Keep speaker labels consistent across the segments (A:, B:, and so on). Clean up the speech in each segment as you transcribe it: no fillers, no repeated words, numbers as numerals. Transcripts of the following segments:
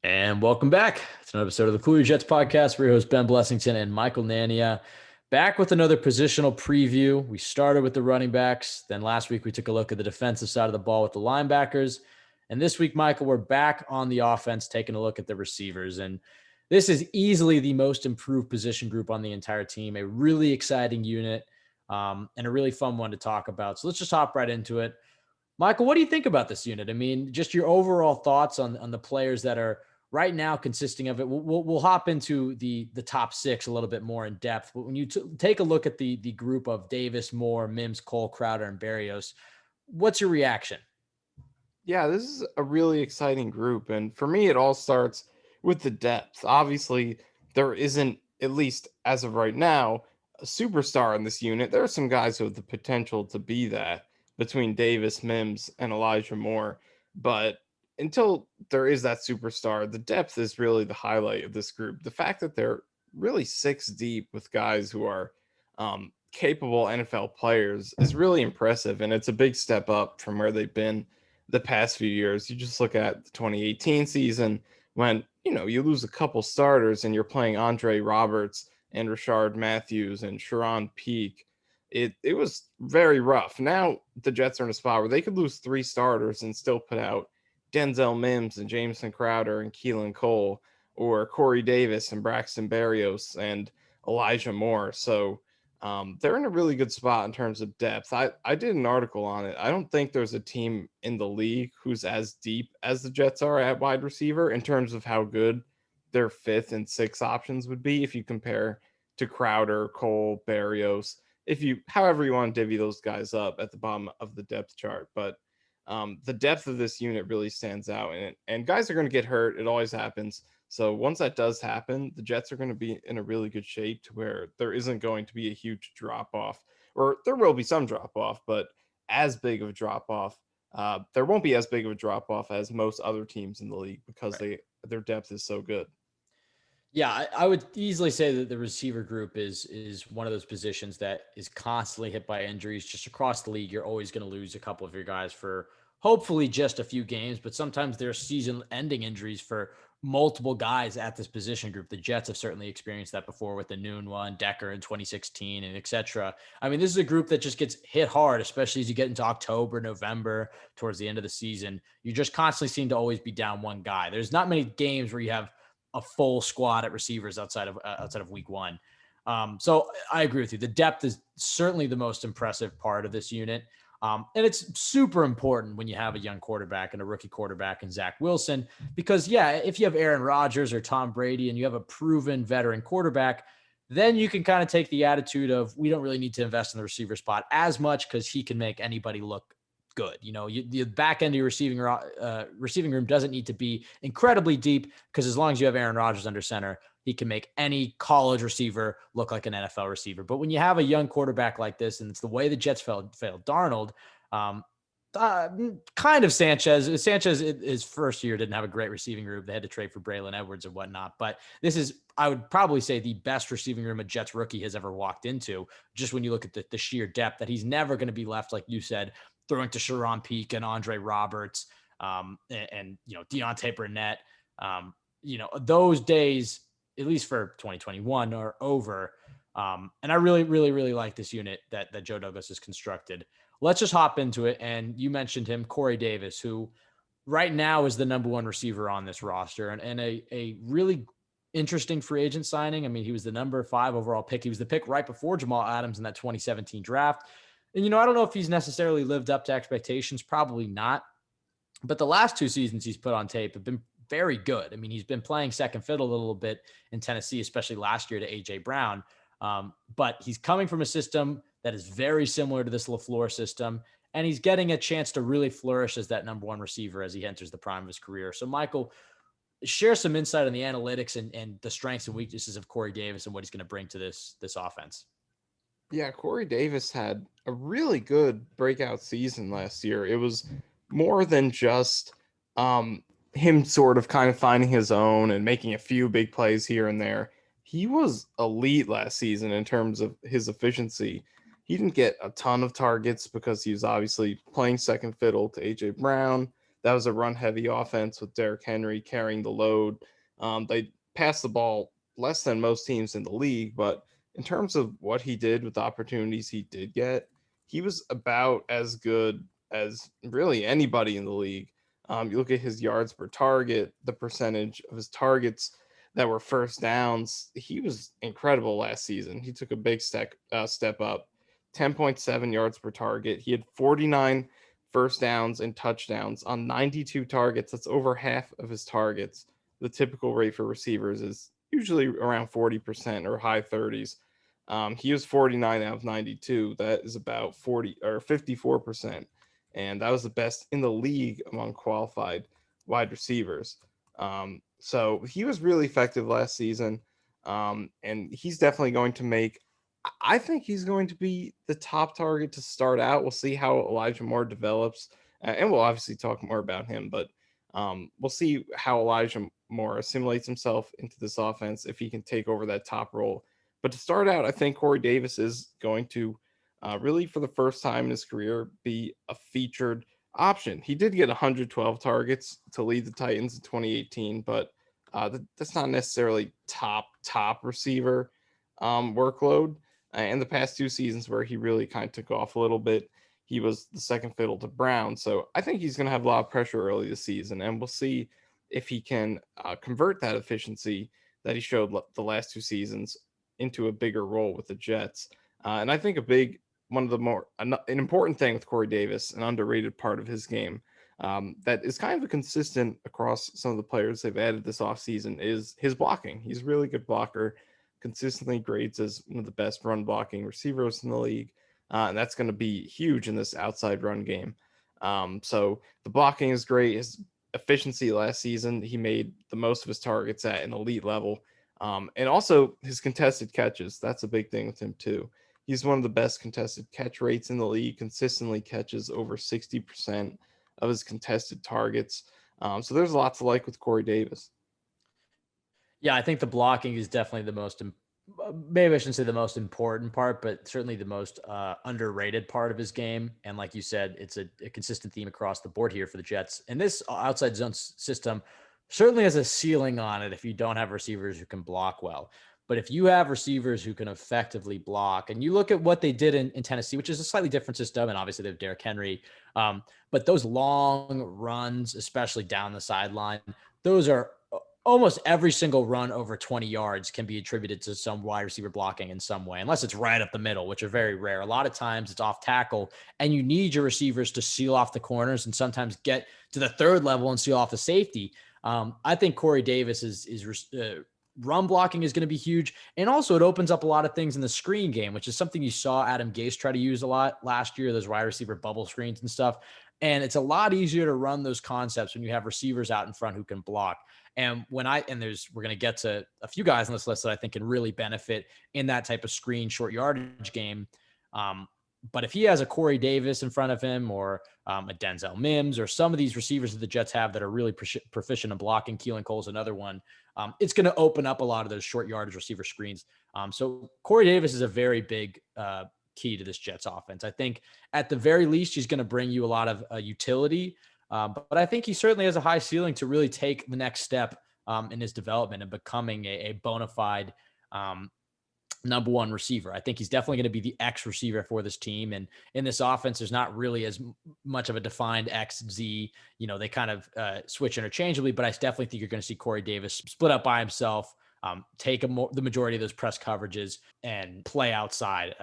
A: And welcome back to another episode of the Cool Your Jets podcast. We're your hosts, Ben Blessington and Michael Nania. Back with another positional preview. We started with the running backs. Then last week, we took a look at the defensive side of the ball with the linebackers. And this week, Michael, we're back on the offense, taking a look at the receivers. And this is easily the most improved position group on the entire team, a really exciting unit, and a really fun one to talk about. So let's just hop right into it. Michael, what do you think about this unit? I mean, just your overall thoughts on the players that are right now consisting of it. We'll hop into the top six a little bit more in depth. But when you take a look at the group of Davis, Moore, Mims, Cole, Crowder, and Berrios, what's your reaction?
B: Yeah, this is a really exciting group. And for me, it all starts with the depth. Obviously, there isn't, at least as of right now, a superstar in this unit. There are some guys with the potential to be that between Davis, Mims, and Elijah Moore. But until there is that superstar, the depth is really the highlight of this group. The fact that they're really six deep with guys who are capable NFL players is really impressive. And it's a big step up from where they've been the past few years. You just look at the 2018 season when, you lose a couple starters and you're playing Andre Roberts and Rashard Matthews and Sharon Peak. It was very rough. Now the Jets are in a spot where they could lose three starters and still put out Denzel Mims and Jamison Crowder and Keelan Cole, or Corey Davis and Braxton Berrios and Elijah Moore. So they're in a really good spot in terms of depth. I did an article on it. I don't think there's a team in the league who's as deep as the Jets are at wide receiver in terms of how good their fifth and sixth options would be if you compare to Crowder, Cole, Berrios. If you, however you want to divvy those guys up at the bottom of the depth chart, but the depth of this unit really stands out, and guys are going to get hurt. It always happens. So once that does happen, the Jets are going to be in a really good shape to where there isn't going to be a huge drop off, or there will be some drop off, but as big of a drop off, there won't be as big of a drop off as most other teams in the league because
A: Right.
B: their depth is so good.
A: Yeah, I would easily say that the receiver group is one of those positions that is constantly hit by injuries. Just across the league, you're always going to lose a couple of your guys for hopefully just a few games, but sometimes there's season-ending injuries for multiple guys at this position group. The Jets have certainly experienced that before with the Noon one, Decker in 2016, and etc. I mean, this is a group that just gets hit hard, especially as you get into October, November, towards the end of the season. You just constantly seem to always be down one guy. There's not many games where you have a full squad at receivers outside of week one. So I agree with you. The depth is certainly the most impressive part of this unit. And it's super important when you have a young quarterback and a rookie quarterback in Zach Wilson, because yeah, if you have Aaron Rodgers or Tom Brady and you have a proven veteran quarterback, then you can kind of take the attitude of we don't really need to invest in the receiver spot as much because he can make anybody look good. The back end of your receiving room doesn't need to be incredibly deep because as long as you have Aaron Rodgers under center, he can make any college receiver look like an NFL receiver. But when you have a young quarterback like this, and it's the way the Jets failed Darnold, um, kind of Sanchez. Sanchez, his first year, didn't have a great receiving room. They had to trade for Braylon Edwards and whatnot. But this is, I would probably say, the best receiving room a Jets rookie has ever walked into. Just when you look at the sheer depth, that he's never going to be left, like you said, throwing to Sharon Peak and Andre Roberts, and Deontay Burnett. Those days, at least for 2021, are over. And I really, really, really like this unit that Joe Douglas has constructed. Let's just hop into it. And you mentioned him, Corey Davis, who right now is the number one receiver on this roster, and a really interesting free agent signing. I mean, he was the number 5 overall pick. He was the pick right before Jamal Adams in that 2017 draft. And, I don't know if he's necessarily lived up to expectations. Probably not. But the last 2 seasons he's put on tape have been very good. I mean, he's been playing second fiddle a little bit in Tennessee, especially last year to A.J. Brown. But he's coming from a system that is very similar to this LaFleur system, and he's getting a chance to really flourish as that number one receiver as he enters the prime of his career. So, Michael, share some insight on the analytics and the strengths and weaknesses of Corey Davis and what he's going to bring to this offense.
B: Yeah, Corey Davis had a really good breakout season last year. It was more than just him sort of kind of finding his own and making a few big plays here and there. He was elite last season in terms of his efficiency. He didn't get a ton of targets because he was obviously playing second fiddle to AJ Brown. That was a run heavy offense with Derrick Henry carrying the load. They passed the ball less than most teams in the league, but in terms of what he did with the opportunities he did get, he was about as good as really anybody in the league. You look at his yards per target, the percentage of his targets that were first downs. He was incredible last season. He took a big step up, 10.7 yards per target. He had 49 first downs and touchdowns on 92 targets. That's over half of his targets. The typical rate for receivers is usually around 40% or high 30s. He was 49 out of 92. That is about 40 or 54%. And that was the best in the league among qualified wide receivers. So he was really effective last season. And he's definitely going to make, I think he's going to be the top target to start out. We'll see how Elijah Moore develops. And we'll obviously talk more about him, but we'll see how Elijah Moore assimilates himself into this offense if he can take over that top role. But to start out, I think Corey Davis is going to really, for the first time in his career, be a featured option. He did get 112 targets to lead the Titans in 2018, but that's not necessarily top receiver workload. And the past two seasons where he really kind of took off a little bit, he was the second fiddle to Brown. So I think he's going to have a lot of pressure early this season, and we'll see if he can convert that efficiency that he showed the last two seasons into a bigger role with the Jets. And I think one of the an important thing with Corey Davis, an underrated part of his game that is kind of a consistent across some of the players they've added this offseason is his blocking. He's a really good blocker, consistently grades as one of the best run blocking receivers in the league. And that's going to be huge in this outside run game. So the blocking is great. His efficiency last season, he made the most of his targets at an elite level. And also his contested catches. That's a big thing with him too. He's one of the best contested catch rates in the league, consistently catches over 60% of his contested targets. So there's a lot to like with Corey Davis.
A: Yeah, I think the blocking is definitely the most, maybe I shouldn't say the most important part, but certainly the most underrated part of his game. And like you said, it's a consistent theme across the board here for the Jets. And this outside zone system certainly has a ceiling on it if you don't have receivers who can block well. But if you have receivers who can effectively block, and you look at what they did in Tennessee, which is a slightly different system, and obviously they have Derrick Henry, but those long runs, especially down the sideline, those are almost every single run over 20 yards can be attributed to some wide receiver blocking in some way, unless it's right up the middle, which are very rare. A lot of times it's off tackle, and you need your receivers to seal off the corners and sometimes get to the third level and seal off the safety. I think Corey Davis is run blocking is going to be huge. And also it opens up a lot of things in the screen game, which is something you saw Adam Gase try to use a lot last year, those wide receiver bubble screens and stuff. And it's a lot easier to run those concepts when you have receivers out in front who can block. And we're going to get to a few guys on this list that I think can really benefit in that type of screen short yardage game. But if he has a Corey Davis in front of him, or a Denzel Mims, or some of these receivers that the Jets have that are really proficient in blocking, Keelan Cole is another one, it's going to open up a lot of those short yardage receiver screens. So Corey Davis is a very big key to this Jets offense. I think at the very least, he's going to bring you a lot of utility. But I think he certainly has a high ceiling to really take the next step in his development and becoming a bona fide number one receiver. I think he's definitely going to be the X receiver for this team. And in this offense, there's not really as much of a defined X, Z. They kind of switch interchangeably, but I definitely think you're going to see Corey Davis split up by himself, take the majority of those press coverages and play outside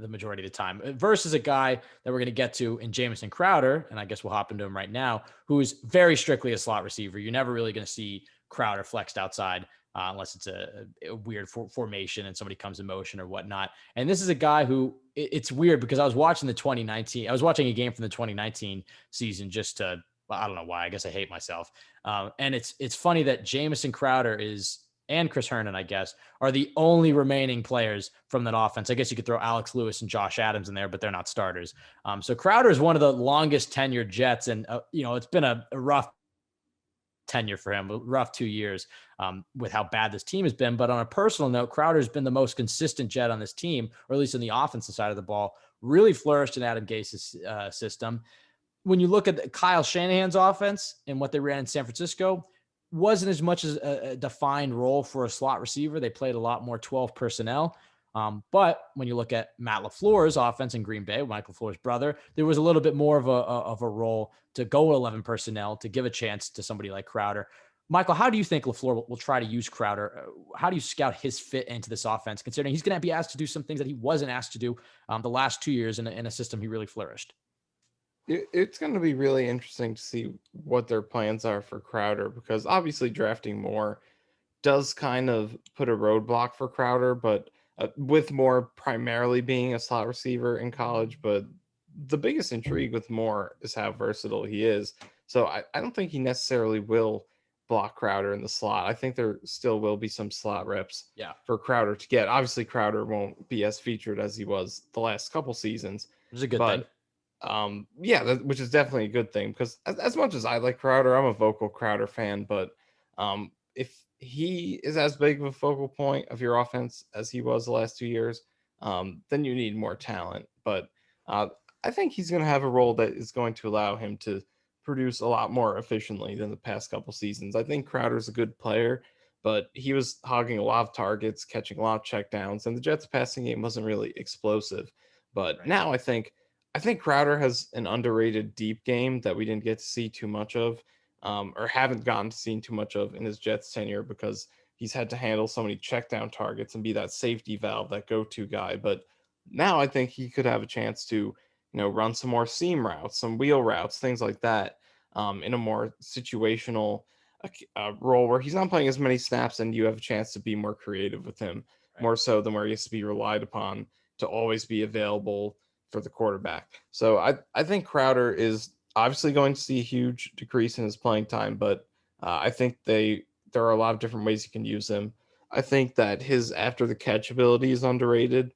A: the majority of the time, versus a guy that we're going to get to in Jamison Crowder. And I guess we'll hop into him right now, who is very strictly a slot receiver. You're never really going to see Crowder flexed outside unless it's a weird formation and somebody comes in motion or whatnot. And this is a guy who it's weird because I was watching a game from the 2019 season just to, I don't know why, I guess I hate myself. And it's funny that Jamison Crowder and Chris Herndon, I guess, are the only remaining players from that offense. I guess you could throw Alex Lewis and Josh Adams in there, but they're not starters. So Crowder is one of the longest tenured Jets. And, it's been a rough tenure for him, a rough 2 years with how bad this team has been. But on a personal note, Crowder's been the most consistent Jet on this team, or at least on the offensive side of the ball, really flourished in Adam Gase's system. when you look at Kyle Shanahan's offense and what they ran in San Francisco, wasn't as much as a defined role for a slot receiver. They played a lot more 12 personnel. But when you look at Matt LaFleur's offense in Green Bay, Mike LaFleur's brother, there was a little bit more of a role to go 11 personnel to give a chance to somebody like Crowder. Michael, how do you think LaFleur will try to use Crowder? How do you scout his fit into this offense, considering he's going to be asked to do some things that he wasn't asked to do the last 2 years in a system he really flourished?
B: It's going to be really interesting to see what their plans are for Crowder, because obviously drafting more does kind of put a roadblock for Crowder, but with Moore primarily being a slot receiver in college. But the biggest intrigue with Moore is how versatile he is. So I don't think he necessarily will block Crowder in the slot. I think there still will be some slot reps
A: Yeah,
B: for Crowder to get. Obviously, Crowder won't be as featured as he was the last couple seasons,
A: which is a good thing.
B: but yeah, which is definitely a good thing, because as much as I like Crowder, I'm a vocal Crowder fan. But if he is as big of a focal point of your offense as he was the last 2 years, then you need more talent. But uh, I think he's going to have a role that is going to allow him to produce a lot more efficiently than the past couple seasons. I think Crowder's a good player, but he was hogging a lot of targets, catching a lot of checkdowns, and the Jets' passing game wasn't really explosive. But
A: Right.
B: now I think Crowder has an underrated deep game that we didn't get to see too much of, or haven't gotten to see too much of in his Jets tenure, because he's had to handle so many check down targets and be that safety valve, that go-to guy. But now I think he could have a chance to, run some more seam routes, some wheel routes, things like that, in a more situational role where he's not playing as many snaps, and you have a chance to be more creative with him,
A: Right.
B: more so than where he has to be relied upon to always be available for the quarterback. So I think Crowder is obviously going to see a huge decrease in his playing time, but I think there are a lot of different ways you can use him. I think that his after the catch ability is underrated.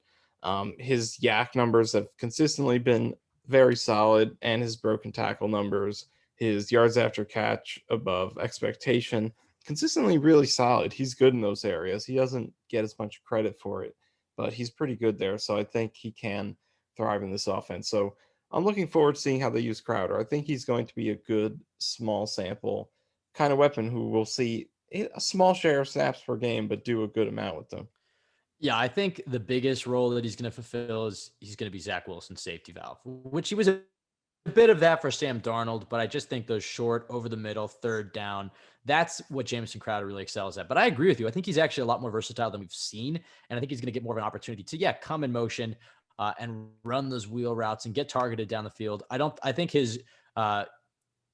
B: His yak numbers have consistently been very solid, and his broken tackle numbers, his yards after catch above expectation, consistently really solid. He's good in those areas. He doesn't get as much credit for it, but he's pretty good there. So I think he can thrive in this offense. So I'm looking forward to seeing how they use Crowder. I think he's going to be a good small sample kind of weapon who will see a small share of snaps per game, but do a good amount with them.
A: Yeah, I think the biggest role that he's going to fulfill is he's going to be Zach Wilson's safety valve, which he was a bit of that for Sam Darnold. But I just think those short, over the middle, third down, that's what Jamison Crowder really excels at. But I agree with you. I think he's actually a lot more versatile than we've seen. And I think he's going to get more of an opportunity to, yeah, come in motion and run those wheel routes and get targeted down the field. I think his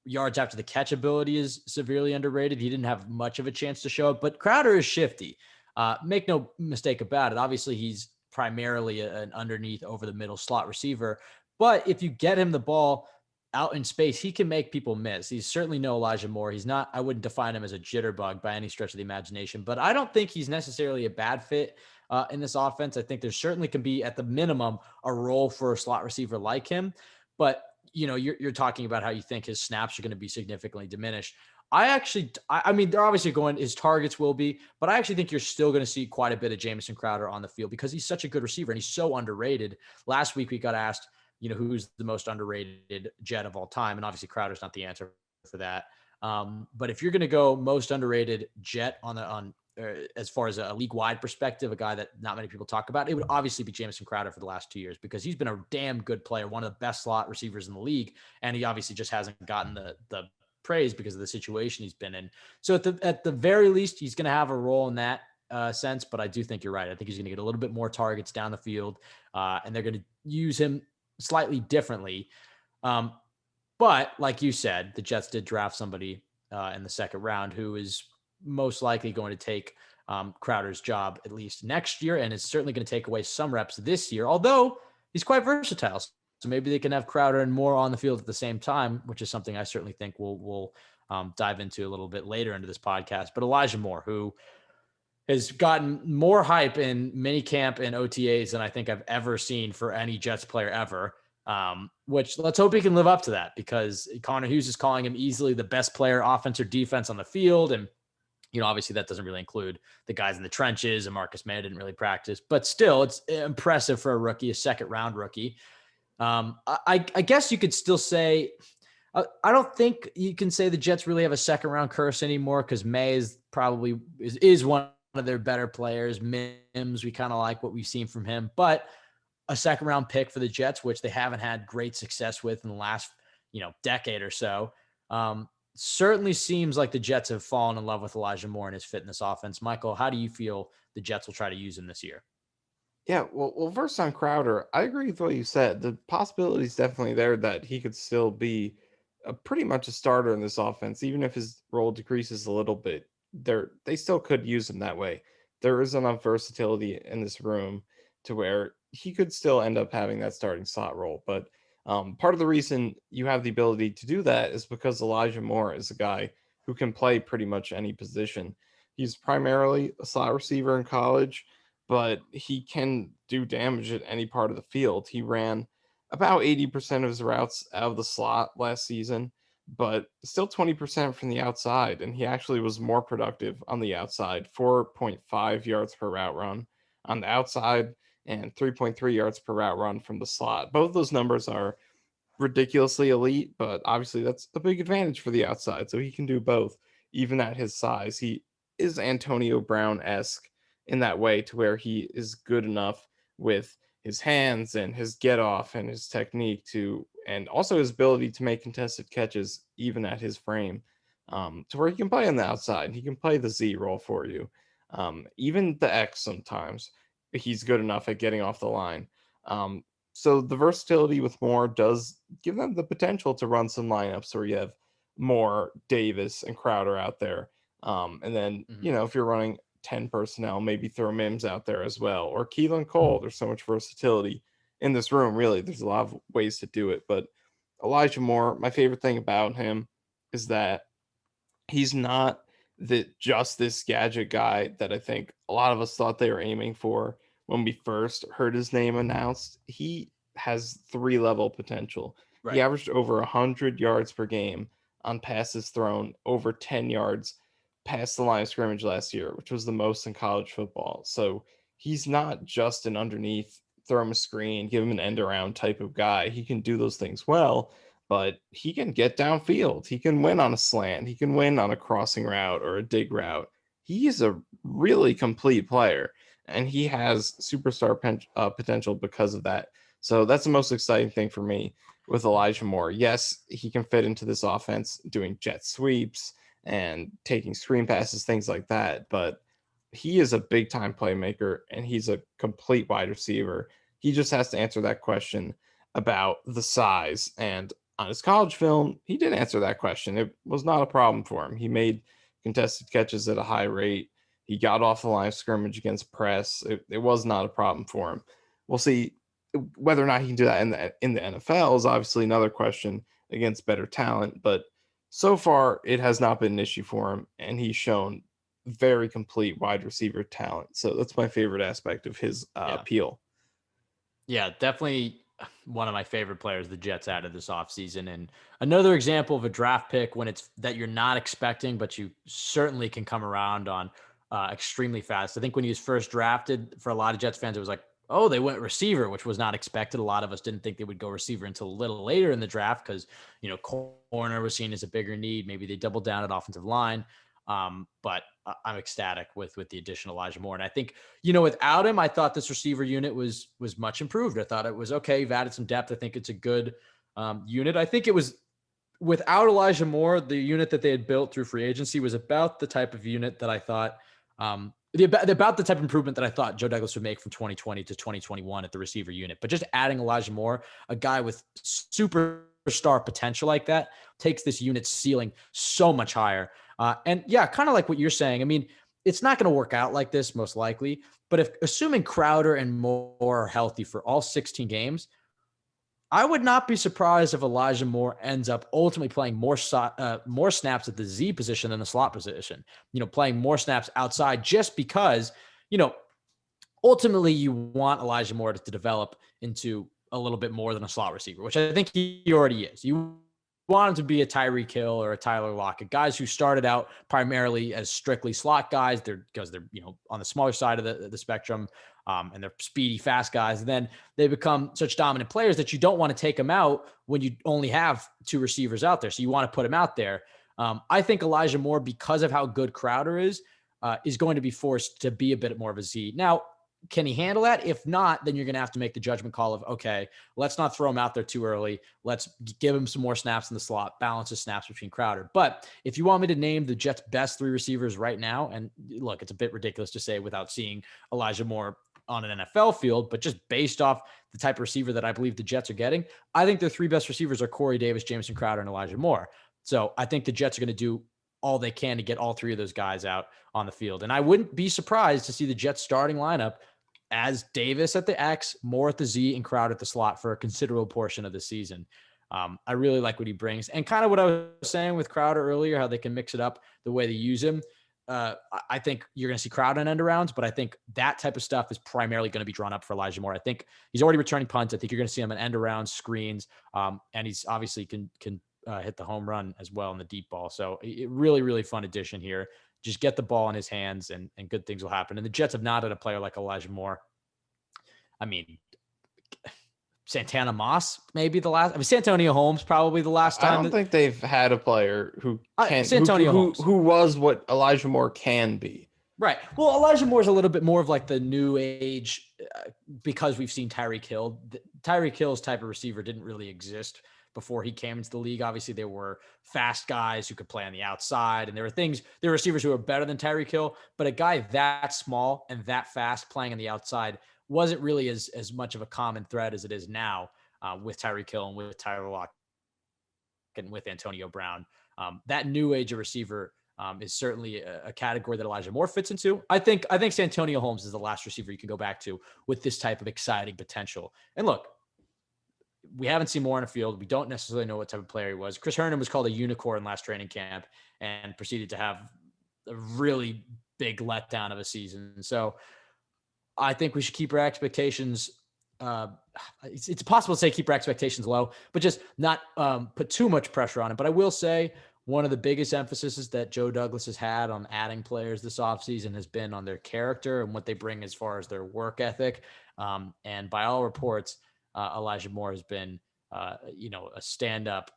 A: yards after the catch ability is severely underrated. He didn't have much of a chance to show it, but Crowder is shifty. Make no mistake about it. Obviously, he's primarily an underneath, over the middle slot receiver. But if you get him the ball out in space, he can make people miss. He's certainly no Elijah Moore. He's not, I wouldn't define him as a jitterbug by any stretch of the imagination, but I don't think he's necessarily a bad fit in this offense. I think there certainly can be, at the minimum, a role for a slot receiver like him. But you're talking about how you think his snaps are going to be significantly diminished. I mean, they're obviously going, his targets will be, but I actually think you're still going to see quite a bit of Jamison Crowder on the field because he's such a good receiver and he's so underrated. Last week we got asked, who's the most underrated Jet of all time? And obviously Crowder's not the answer for that. But if you're going to go most underrated Jet as far as a league-wide perspective, a guy that not many people talk about, it would obviously be Jamison Crowder for the last 2 years because he's been a damn good player, one of the best slot receivers in the league, and he obviously just hasn't gotten the praise because of the situation he's been in. So at the very least, he's going to have a role in that sense, but I do think you're right. I think he's going to get a little bit more targets down the field, and they're going to use him slightly differently. But like you said, the Jets did draft somebody in the second round who is most likely going to take Crowder's job at least next year, and is certainly going to take away some reps this year, although he's quite versatile. So maybe they can have Crowder and Moore on the field at the same time, which is something I certainly think we'll dive into a little bit later into this podcast. But Elijah Moore, who has gotten more hype in minicamp and OTAs than I think I've ever seen for any Jets player ever. Which let's hope he can live up to that, because Connor Hughes is calling him easily the best player, offense or defense, on the field. And, obviously that doesn't really include the guys in the trenches, and Marcus May didn't really practice, but still it's impressive for a rookie, a second round rookie. I guess you could still say I don't think you can say the Jets really have a second round curse anymore because May is probably is one of their better players. Mims, we kind of like what we've seen from him, but a second round pick for the Jets, which they haven't had great success with in the last, decade or so. Certainly seems like the Jets have fallen in love with Elijah Moore and his fit in this offense. Michael, how do you feel the Jets will try to use him this year?
B: Yeah, well, first on Crowder, I agree with what you said. The possibility is definitely there that he could still be pretty much a starter in this offense, even if his role decreases a little bit. They still could use him that way. There is enough versatility in this room to where he could still end up having that starting slot role. But part of the reason you have the ability to do that is because Elijah Moore is a guy who can play pretty much any position. He's primarily a slot receiver in college, but he can do damage at any part of the field. He ran about 80% of his routes out of the slot last season, but still 20% from the outside. And he actually was more productive on the outside, 4.5 yards per route run on the outside and 3.3 yards per route run from the slot. Both those numbers are ridiculously elite, but obviously that's a big advantage for the outside. So he can do both, even at his size. He is Antonio Brown esque in that way, to where he is good enough with his hands and his get off and his technique to, and also his ability to make contested catches, even at his frame, to where he can play on the outside. He can play the Z role for you, even the X sometimes. He's good enough at getting off the line. So the versatility with Moore does give them the potential to run some lineups where you have Moore, Davis, and Crowder out there. And then,
A: Mhm.
B: if you're running 10 personnel, maybe throw Mims out there as well. Or Keelan Cole. There's so much versatility in this room, really. There's a lot of ways to do it. But Elijah Moore, my favorite thing about him is that he's not just this gadget guy that I think a lot of us thought they were aiming for when we first heard his name announced. He has three-level potential. He
A: Right.
B: averaged over 100 yards per game on passes thrown over 10 yards past the line of scrimmage last year, which was the most in college football. So he's not just an underneath, throw him a screen, give him an end around type of guy. He can do those things well, but he can get downfield. He can win on a slant. He can win on a crossing route or a dig route. He is a really complete player, and he has superstar potential because of that. So that's the most exciting thing for me with Elijah Moore. Yes, he can fit into this offense doing jet sweeps and taking screen passes, things like that. But he is a big time playmaker, and he's a complete wide receiver. He just has to answer that question about the size. And on his college film, he did answer that question. It was not a problem for him. He made contested catches at a high rate. He got off the line of scrimmage against press. It was not a problem for him. We'll see whether or not he can do that in the NFL is obviously another question against better talent, but so far it has not been an issue for him, and he's shown very complete wide receiver talent. So that's my favorite aspect of his
A: Yeah.
B: appeal.
A: Yeah, definitely one of my favorite players the Jets added this offseason. And another example of a draft pick when it's that you're not expecting, but you certainly can come around on extremely fast. I think when he was first drafted, for a lot of Jets fans, it was like, oh, they went receiver, which was not expected. A lot of us didn't think they would go receiver until a little later in the draft because, corner was seen as a bigger need. Maybe they doubled down at offensive line. But I'm ecstatic with the addition of Elijah Moore. And I think, without him, I thought this receiver unit was much improved. I thought it was okay. You've added some depth. I think it's a good unit. I think it was without Elijah Moore, the unit that they had built through free agency was about the type of unit that I thought about the type of improvement that I thought Joe Douglas would make from 2020 to 2021 at the receiver unit. But just adding Elijah Moore, a guy with superstar potential like that, takes this unit's ceiling so much higher. And yeah, kind of like what you're saying. I mean, it's not going to work out like this, most likely. But if assuming Crowder and Moore are healthy for all 16 games, I would not be surprised if Elijah Moore ends up ultimately playing more snaps at the Z position than the slot position. Playing more snaps outside just because, you know, ultimately you want Elijah Moore to develop into a little bit more than a slot receiver, which I think he already is. You want him to be a Tyreek Hill or a Tyler Lockett, guys who started out primarily as strictly slot guys. They're on the smaller side of the spectrum. and they're speedy, fast guys. And then they become such dominant players that you don't want to take them out when you only have two receivers out there. So you want to put them out there. I think Elijah Moore, because of how good Crowder is going to be forced to be a bit more of a Z. Now, can he handle that? If not, then you're going to have to make the judgment call of, okay, let's not throw him out there too early. Let's give him some more snaps in the slot, balance the snaps between Crowder. But if you want me to name the Jets' best three receivers right now, and look, it's a bit ridiculous to say without seeing Elijah Moore on an NFL field, but just based off the type of receiver that I believe the Jets are getting, I think their three best receivers are Corey Davis, Jamison Crowder, and Elijah Moore. So I think the Jets are going to do all they can to get all three of those guys out on the field. And I wouldn't be surprised to see the Jets starting lineup as Davis at the X, Moore at the Z, and Crowder at the slot for a considerable portion of the season. I really like what he brings. And kind of what I was saying with Crowder earlier, how they can mix it up the way they use him. I think you're going to see Crowder in end arounds, but I think that type of stuff is primarily going to be drawn up for Elijah Moore. I think he's already returning punts. I think you're going to see him in end around screens. And he's obviously can hit the home run as well in the deep ball. So really, really fun addition here. Just get the ball in his hands and good things will happen. And the Jets have not had a player like Elijah Moore. I mean, Santana Moss, maybe the last. I mean, Santonio Holmes, probably the last time.
B: I don't think they've had a player who can who was what Elijah Moore can be.
A: Right. Well, Elijah Moore is a little bit more of like the new age because we've seen Tyreek Hill. Tyreek Hill's type of receiver didn't really exist before he came into the league. Obviously, there were fast guys who could play on the outside, and there were receivers who were better than Tyreek Hill, but a guy that small and that fast playing on the outside wasn't really as much of a common thread as it is now with Tyreek Hill and with Tyler Lockett and with Antonio Brown. That new age of receiver is certainly a category that Elijah Moore fits into. I think Santonio Holmes is the last receiver you can go back to with this type of exciting potential. And look, we haven't seen Moore on the field. We don't necessarily know what type of player he was. Chris Herndon was called a unicorn last training camp and proceeded to have a really big letdown of a season. So I think we should keep our expectations. It's possible to say keep our expectations low, but just not put too much pressure on it. But I will say one of the biggest emphases that Joe Douglas has had on adding players this offseason has been on their character and what they bring as far as their work ethic. And by all reports, Elijah Moore has been, a stand-up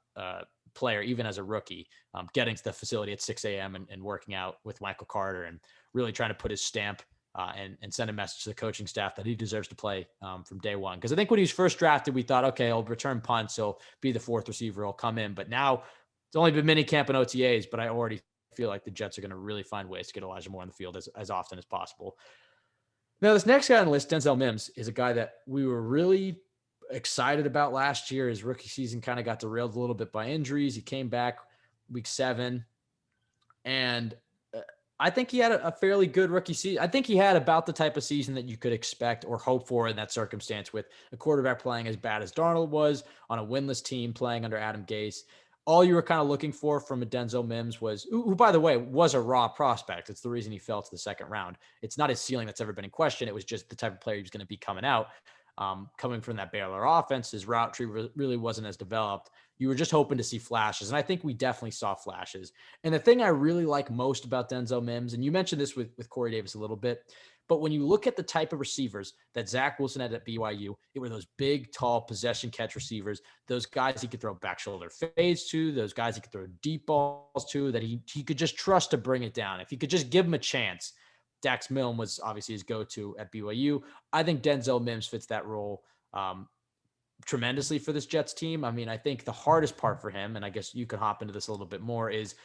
A: player, even as a rookie, getting to the facility at 6 a.m. and working out with Michael Carter and really trying to put his stamp and send a message to the coaching staff that he deserves to play from day one. Because I think when he was first drafted, we thought, okay, he'll return punts, he'll be the fourth receiver, he'll come in. But now it's only been mini camp and OTAs, but I already feel like the Jets are going to really find ways to get Elijah Moore on the field as often as possible. Now, this next guy on the list, Denzel Mims, is a guy that we were really excited about last year. His rookie season kind of got derailed a little bit by injuries. He came back week 7, and I think he had a fairly good rookie season. I think he had about the type of season that you could expect or hope for in that circumstance, with a quarterback playing as bad as Darnold was on a winless team playing under Adam Gase. All you were kind of looking for from a Denzel Mims was, who, by the way, was a raw prospect. It's the reason he fell to the second round. It's not his ceiling that's ever been in question. It was just the type of player he was going to be coming out. Coming from that Baylor offense, his route tree really wasn't as developed. You were just hoping to see flashes, and I think we definitely saw flashes. And the thing I really like most about Denzel Mims, and you mentioned this with Corey Davis a little bit, but when you look at the type of receivers that Zach Wilson had at BYU, it were those big, tall, possession catch receivers, those guys he could throw back shoulder fades to, those guys he could throw deep balls to, that he could just trust to bring it down. If he could just give him a chance. Dax Milne was obviously his go-to at BYU. I think Denzel Mims fits that role tremendously for this Jets team. I mean, I think the hardest part for him, and I guess you could hop into this a little bit more, is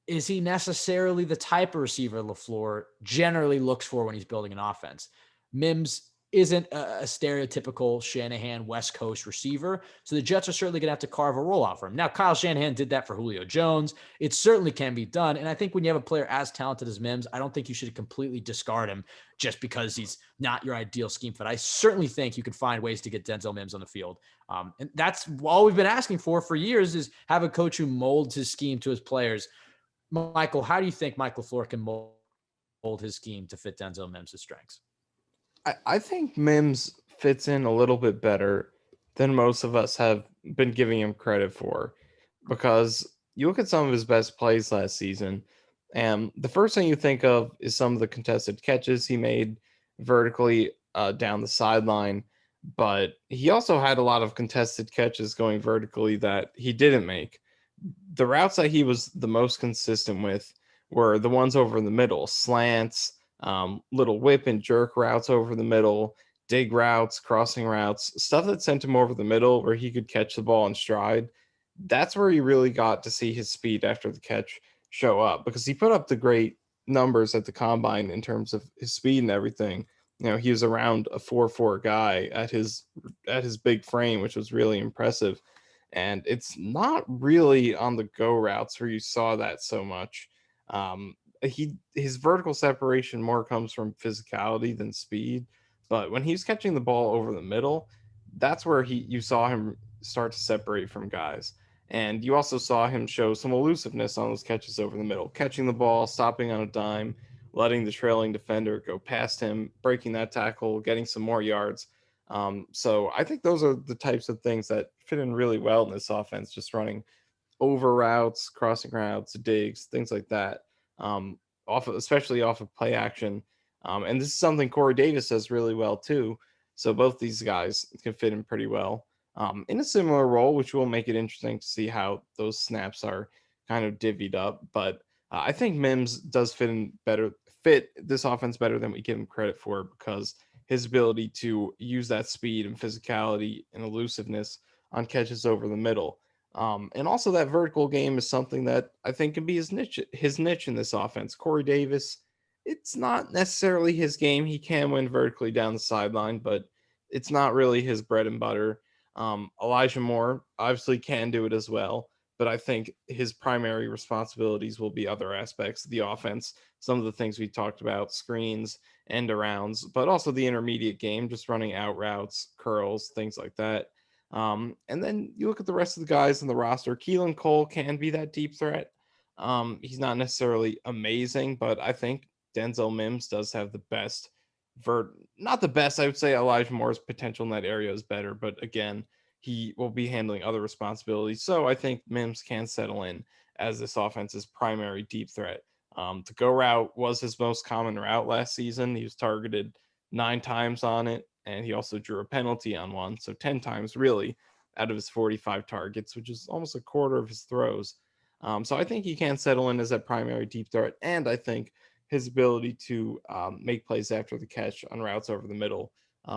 A: he necessarily the type of receiver LaFleur generally looks for when he's building an offense? Mims isn't a stereotypical Shanahan West Coast receiver. So the Jets are certainly going to have to carve a role out for him. Now, Kyle Shanahan did that for Julio Jones. It certainly can be done. And I think when you have a player as talented as Mims, I don't think you should completely discard him just because he's not your ideal scheme fit. I certainly think you can find ways to get Denzel Mims on the field. And that's all we've been asking for years, is have a coach who molds his scheme to his players. Michael, how do you think Michael LaFleur can mold his scheme to fit Denzel Mims' strengths?
B: I think Mims fits in a little bit better than most of us have been giving him credit for, because you look at some of his best plays last season, and the first thing you think of is some of the contested catches he made vertically down the sideline, but he also had a lot of contested catches going vertically that he didn't make. The routes that he was the most consistent with were the ones over the middle, slants, little whip and jerk routes over the middle, dig routes, crossing routes, stuff that sent him over the middle where he could catch the ball in stride. That's where he really got to see his speed after the catch show up, because he put up the great numbers at the combine in terms of his speed and everything. He was around a 4.4 guy at his big frame, which was really impressive. And it's not really on the go routes where you saw that so much. His vertical separation more comes from physicality than speed, but when he's catching the ball over the middle, that's where he you saw him start to separate from guys. And you also saw him show some elusiveness on those catches over the middle, catching the ball, stopping on a dime, letting the trailing defender go past him, breaking that tackle, getting some more yards. So I think those are the types of things that fit in really well in this offense, just running over routes, crossing routes, digs, things like that. Um, especially off of play action. And this is something Corey Davis does really well too. So both these guys can fit in pretty well in a similar role, which will make it interesting to see how those snaps are kind of divvied up. But I think Mims does fit this offense better than we give him credit for, because his ability to use that speed and physicality and elusiveness on catches over the middle. And also that vertical game is something that I think can be his niche in this offense. Corey Davis, it's not necessarily his game. He can win vertically down the sideline, but it's not really his bread and butter. Elijah Moore obviously can do it as well, but I think his primary responsibilities will be other aspects of the offense. Some of the things we talked about, screens, end arounds, but also the intermediate game, just running out routes, curls, things like that. And then you look at the rest of the guys in the roster. Keelan Cole can be that deep threat. He's not necessarily amazing, but I think Denzel Mims does have the best not the best. I would say Elijah Moore's potential in that area is better, but again, he will be handling other responsibilities. So I think Mims can settle in as this offense's primary deep threat. The go route was his most common route last season. He was targeted 9 times on it, and he also drew a penalty on one. So 10 times really out of his 45 targets, which is almost a quarter of his throws. So I think he can settle in as a primary deep threat. And I think his ability to make plays after the catch on routes over the middle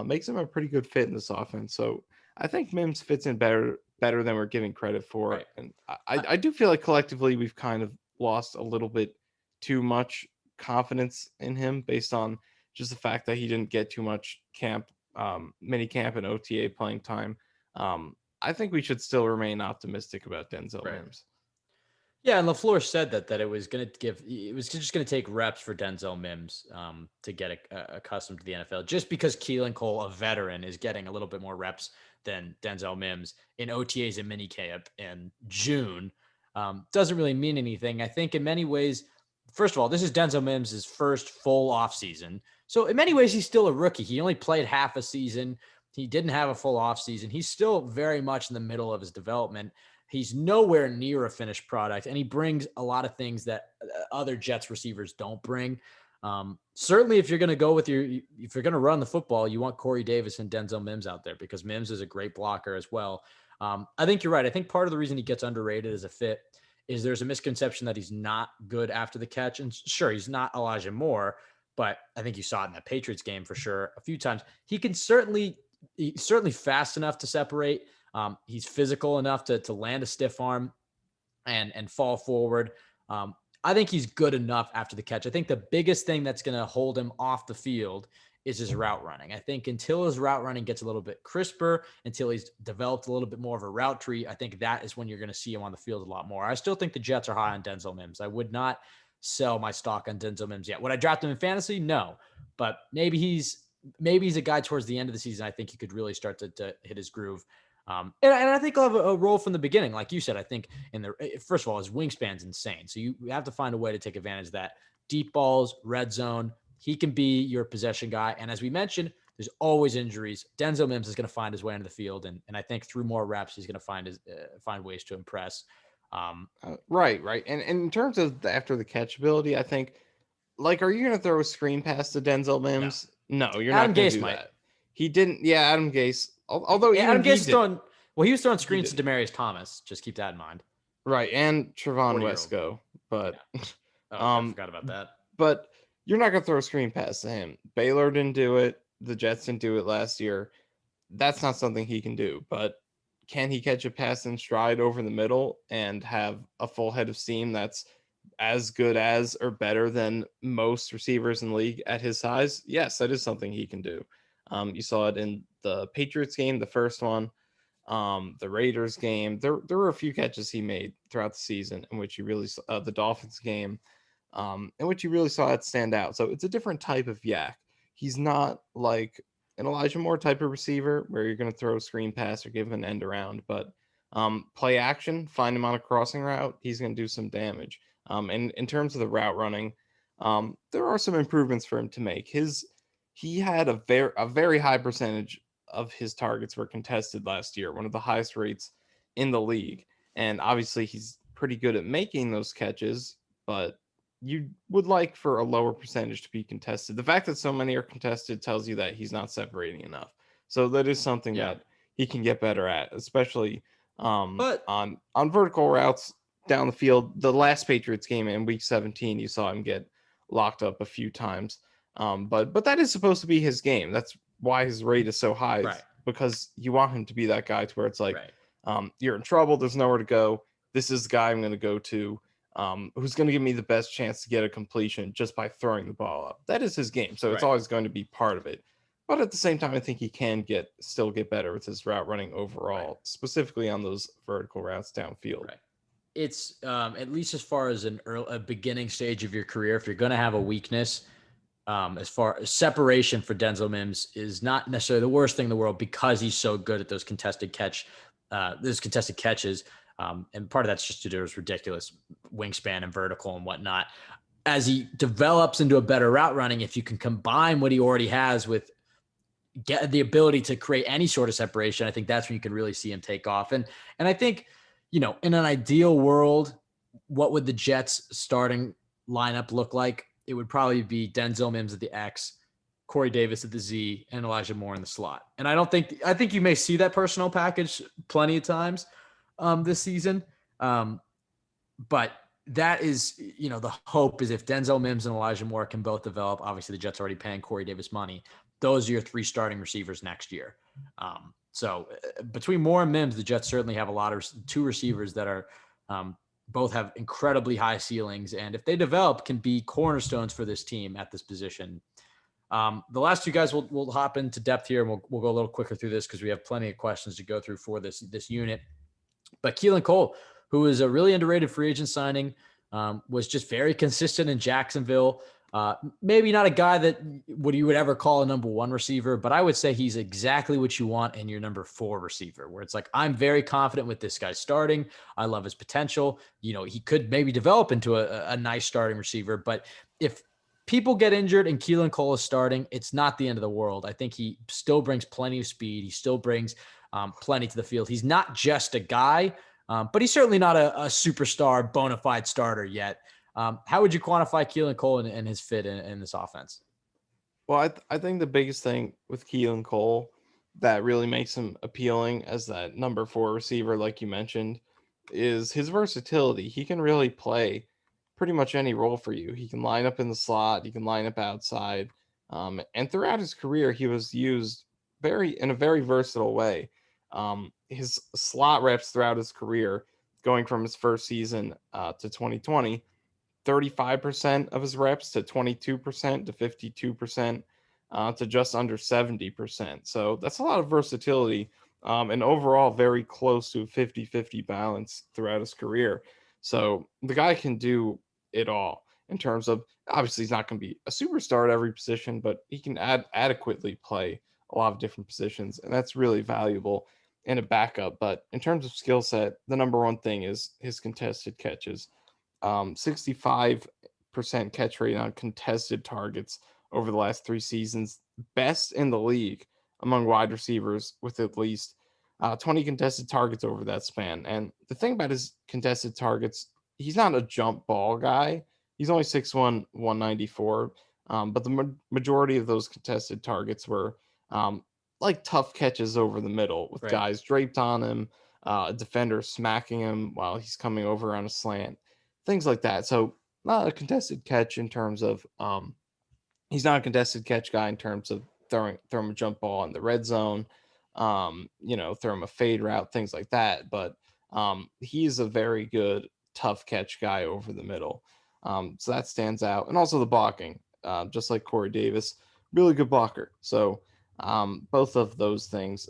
B: makes him a pretty good fit in this offense. So I think Mims fits in better than we're giving credit for.
A: Right.
B: And
A: I,
B: I do feel like collectively we've kind of lost a little bit too much confidence in him based on just the fact that he didn't get too much mini camp and OTA playing time. I think we should still remain optimistic about Denzel
A: right.
B: Mims.
A: Yeah, and LaFleur said that it was just gonna take reps for Denzel Mims to get accustomed to the NFL. Just because Keelan Cole, a veteran, is getting a little bit more reps than Denzel Mims in OTAs and minicamp in June, doesn't really mean anything. I think in many ways, first of all, this is Denzel Mims' first full offseason. So in many ways, he's still a rookie. He only played half a season. He didn't have a full offseason. He's still very much in the middle of his development. He's nowhere near a finished product, and he brings a lot of things that other Jets receivers don't bring. Certainly, if you're going to if you're going to run the football, you want Corey Davis and Denzel Mims out there, because Mims is a great blocker as well. I think you're right. I think part of the reason he gets underrated as a fit is there's a misconception that he's not good after the catch. And sure, he's not Elijah Moore, but I think you saw it in the Patriots game for sure a few times. He's certainly fast enough to separate. He's physical enough to land a stiff arm and fall forward. I think he's good enough after the catch. I think the biggest thing that's going to hold him off the field is his route running. I think until his route running gets a little bit crisper, until he's developed a little bit more of a route tree, I think that is when you're going to see him on the field a lot more. I still think the Jets are high on Denzel Mims. I would not sell my stock on Denzel Mims yet. Would I draft him in fantasy? No, but maybe he's a guy towards the end of the season. I think he could really start to hit his groove. And I think he'll have a role from the beginning. Like you said, I think first of all, his wingspan's insane. So you have to find a way to take advantage of that. Deep balls, red zone. He can be your possession guy. And as we mentioned, there's always injuries. Denzel Mims is going to find his way into the field. And I think through more reps, he's going to find ways to impress.
B: Right. And in terms of the after the catch ability, I think, like, are you going to throw a screen pass to Denzel
A: No,
B: Mims? No, you're not
A: Adam
B: going to
A: Gase
B: do
A: might.
B: that. He didn't. Yeah, Adam Gase. Although even
A: Adam
B: he
A: Gase is
B: did.
A: throwing. Well, he was throwing
B: He
A: screens
B: did.
A: to Demarius Thomas. Just keep that in mind.
B: Right, and Trevon
A: 40-year-old.
B: Wesco, but
A: Yeah. Oh, I
B: um,
A: forgot about that.
B: but you're not gonna throw a screen pass to him. Baylor didn't do it. The Jets didn't do it last year. That's not something he can do. But can he catch a pass in stride over the middle and have a full head of steam that's as good as or better than most receivers in the league at his size? Yes, that is something he can do. You saw it in the Patriots game, the first one. The Raiders game. There were a few catches he made throughout the season in which you really saw the Dolphins game, in which you really saw it stand out. So it's a different type of yak. He's not like an Elijah Moore type of receiver where you're going to throw a screen pass or give him an end around, but play action, find him on a crossing route, he's going to do some damage. And in terms of the route running, there are some improvements for him to make. He had a very high percentage of his targets were contested last year, one of the highest rates in the league. And obviously, he's pretty good at making those catches, but you would like for a lower percentage to be contested. The fact that so many are contested tells you that he's not separating enough. So that is something
A: Yeah.
B: that he can get better at, especially
A: But
B: on vertical routes down the field. The last Patriots game in Week 17, you saw him get locked up a few times. But that is supposed to be his game. That's why his rate is so high,
A: right,
B: because you want him to be that guy to where it's like,
A: right,
B: you're in trouble. There's nowhere to go. This is the guy I'm going to go to, who's going to give me the best chance to get a completion just by throwing the ball up. That is his game. So it's
A: right,
B: always going to be part of it. But at the same time, I think he can still get better with his route running
A: right,
B: overall, specifically on those vertical routes downfield.
A: right. It's at least as far as a beginning stage of your career, if you're going to have a weakness, as far as separation for Denzel Mims is not necessarily the worst thing in the world because he's so good at those contested catches. And part of that's just due to his ridiculous wingspan and vertical and whatnot. As he develops into a better route running, if you can combine what he already has with get the ability to create any sort of separation, I think that's when you can really see him take off. And I think, in an ideal world, what would the Jets starting lineup look like? It would probably be Denzel Mims at the X, Corey Davis at the Z, and Elijah Moore in the slot. And I think you may see that personnel package plenty of times this season. But that is, the hope is if Denzel Mims and Elijah Moore can both develop. Obviously, the Jets are already paying Corey Davis money. Those are your three starting receivers next year. So between Moore and Mims, the Jets certainly have two receivers that are both have incredibly high ceilings, and if they develop, can be cornerstones for this team at this position. The last two guys we'll hop into depth here, and we'll go a little quicker through this because we have plenty of questions to go through for this unit. But Keelan Cole, who is a really underrated free agent signing, was just very consistent in Jacksonville. Maybe not a guy that you would ever call a number one receiver, but I would say he's exactly what you want in your number four receiver, where it's like, I'm very confident with this guy starting. I love his potential. He could maybe develop into a nice starting receiver, but if people get injured and Keelan Cole is starting, it's not the end of the world. I think he still brings plenty of speed. He still brings plenty to the field. He's not just a guy, but he's certainly not a superstar bona fide starter yet. How would you quantify Keelan Cole and his fit in this offense?
B: Well, I think the biggest thing with Keelan Cole that really makes him appealing as that number four receiver, like you mentioned, is his versatility. He can really play pretty much any role for you. He can line up in the slot, he can line up outside. And throughout his career, he was used in a very versatile way. His slot reps throughout his career, going from his first season to 2020, 35% of his reps to 22% to 52% to just under 70%. So that's a lot of versatility, and overall very close to a 50-50 balance throughout his career. So the guy can do it all in terms of, obviously he's not going to be a superstar at every position, but he can adequately play a lot of different positions, and that's really valuable in a backup. But in terms of skill set, the number one thing is his contested catches. 65% catch rate on contested targets over the last 3 seasons, best in the league among wide receivers with at least 20 contested targets over that span. And the thing about his contested targets, he's not a jump ball guy. He's only 6'1", 194, But the majority of those contested targets were um, like tough catches over the middle with
A: Right.
B: guys draped on him, a defender smacking him while he's coming over on a slant, things like that. So not a contested catch in terms of he's not a contested catch guy in terms of throw him a jump ball in the red zone, throw him a fade route, things like that. But he's a very good tough catch guy over the middle. So that stands out. And also the blocking, just like Corey Davis, really good blocker. So both of those things,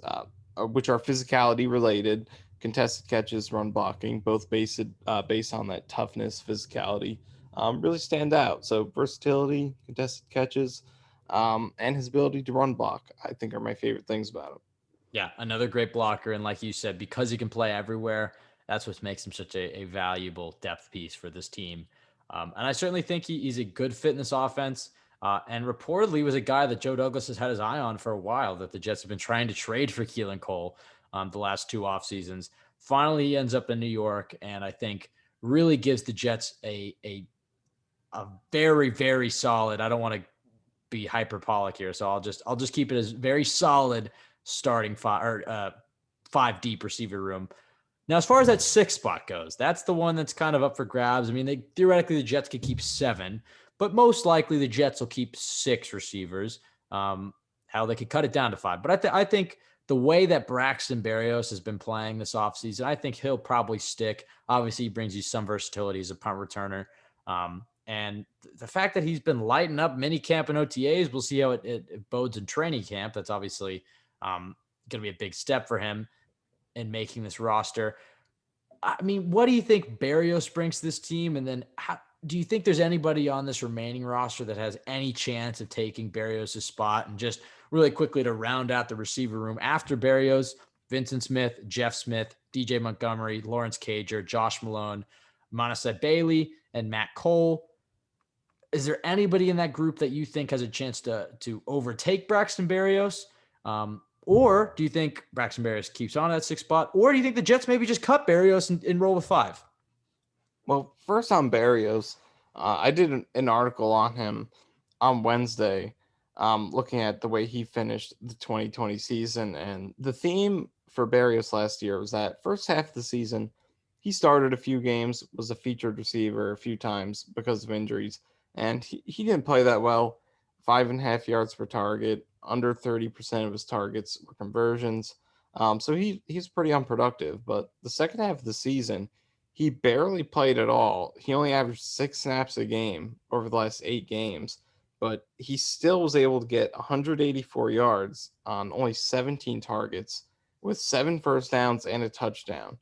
B: which are physicality related, contested catches, run blocking, both based on that toughness, physicality, really stand out. So versatility, contested catches, and his ability to run block, I think, are my favorite things about him.
A: Yeah, another great blocker. And like you said, because he can play everywhere, that's what makes him such a valuable depth piece for this team. And I certainly think he's a good fit in this offense. And reportedly was a guy that Joe Douglas has had his eye on for a while, that the Jets have been trying to trade for Keelan Cole the last two off seasons. Finally, he ends up in New York, and I think really gives the Jets a very, very solid. I don't want to be hyperbolic here, so I'll just keep it as very solid starting five deep receiver room. Now, as far as that six spot goes, that's the one that's kind of up for grabs. I mean, theoretically the Jets could keep seven, but most likely the Jets will keep six receivers. How they could cut it down to five, but I think the way that Braxton Berrios has been playing this offseason, I think he'll probably stick. Obviously, he brings you some versatility as a punt returner. And the fact that he's been lighting up mini camp and OTAs, we'll see how it bodes in training camp. That's obviously going to be a big step for him in making this roster. I mean, what do you think Barrios brings to this team? And then do you think there's anybody on this remaining roster that has any chance of taking Barrios' spot? And just really quickly to round out the receiver room after Barrios, Vincent Smith, Jeff Smith, DJ Montgomery, Lawrence Cager, Josh Malone, Monasai Bailey, and Matt Cole. Is there anybody in that group that you think has a chance to overtake Braxton Berrios? Or do you think Braxton Berrios keeps on that sixth spot? Or do you think the Jets maybe just cut Berrios and roll with five?
B: Well, first on Barrios, I did an article on him on Wednesday, looking at the way he finished the 2020 season. And the theme for Barrios last year was that first half of the season, he started a few games, was a featured receiver a few times because of injuries, and he didn't play that well. 5.5 yards per target, under 30% of his targets were conversions. So he's pretty unproductive. But the second half of the season, he barely played at all. He only averaged 6 snaps a game over the last 8 games, but he still was able to get 184 yards on only 17 targets with 7 first downs and a touchdown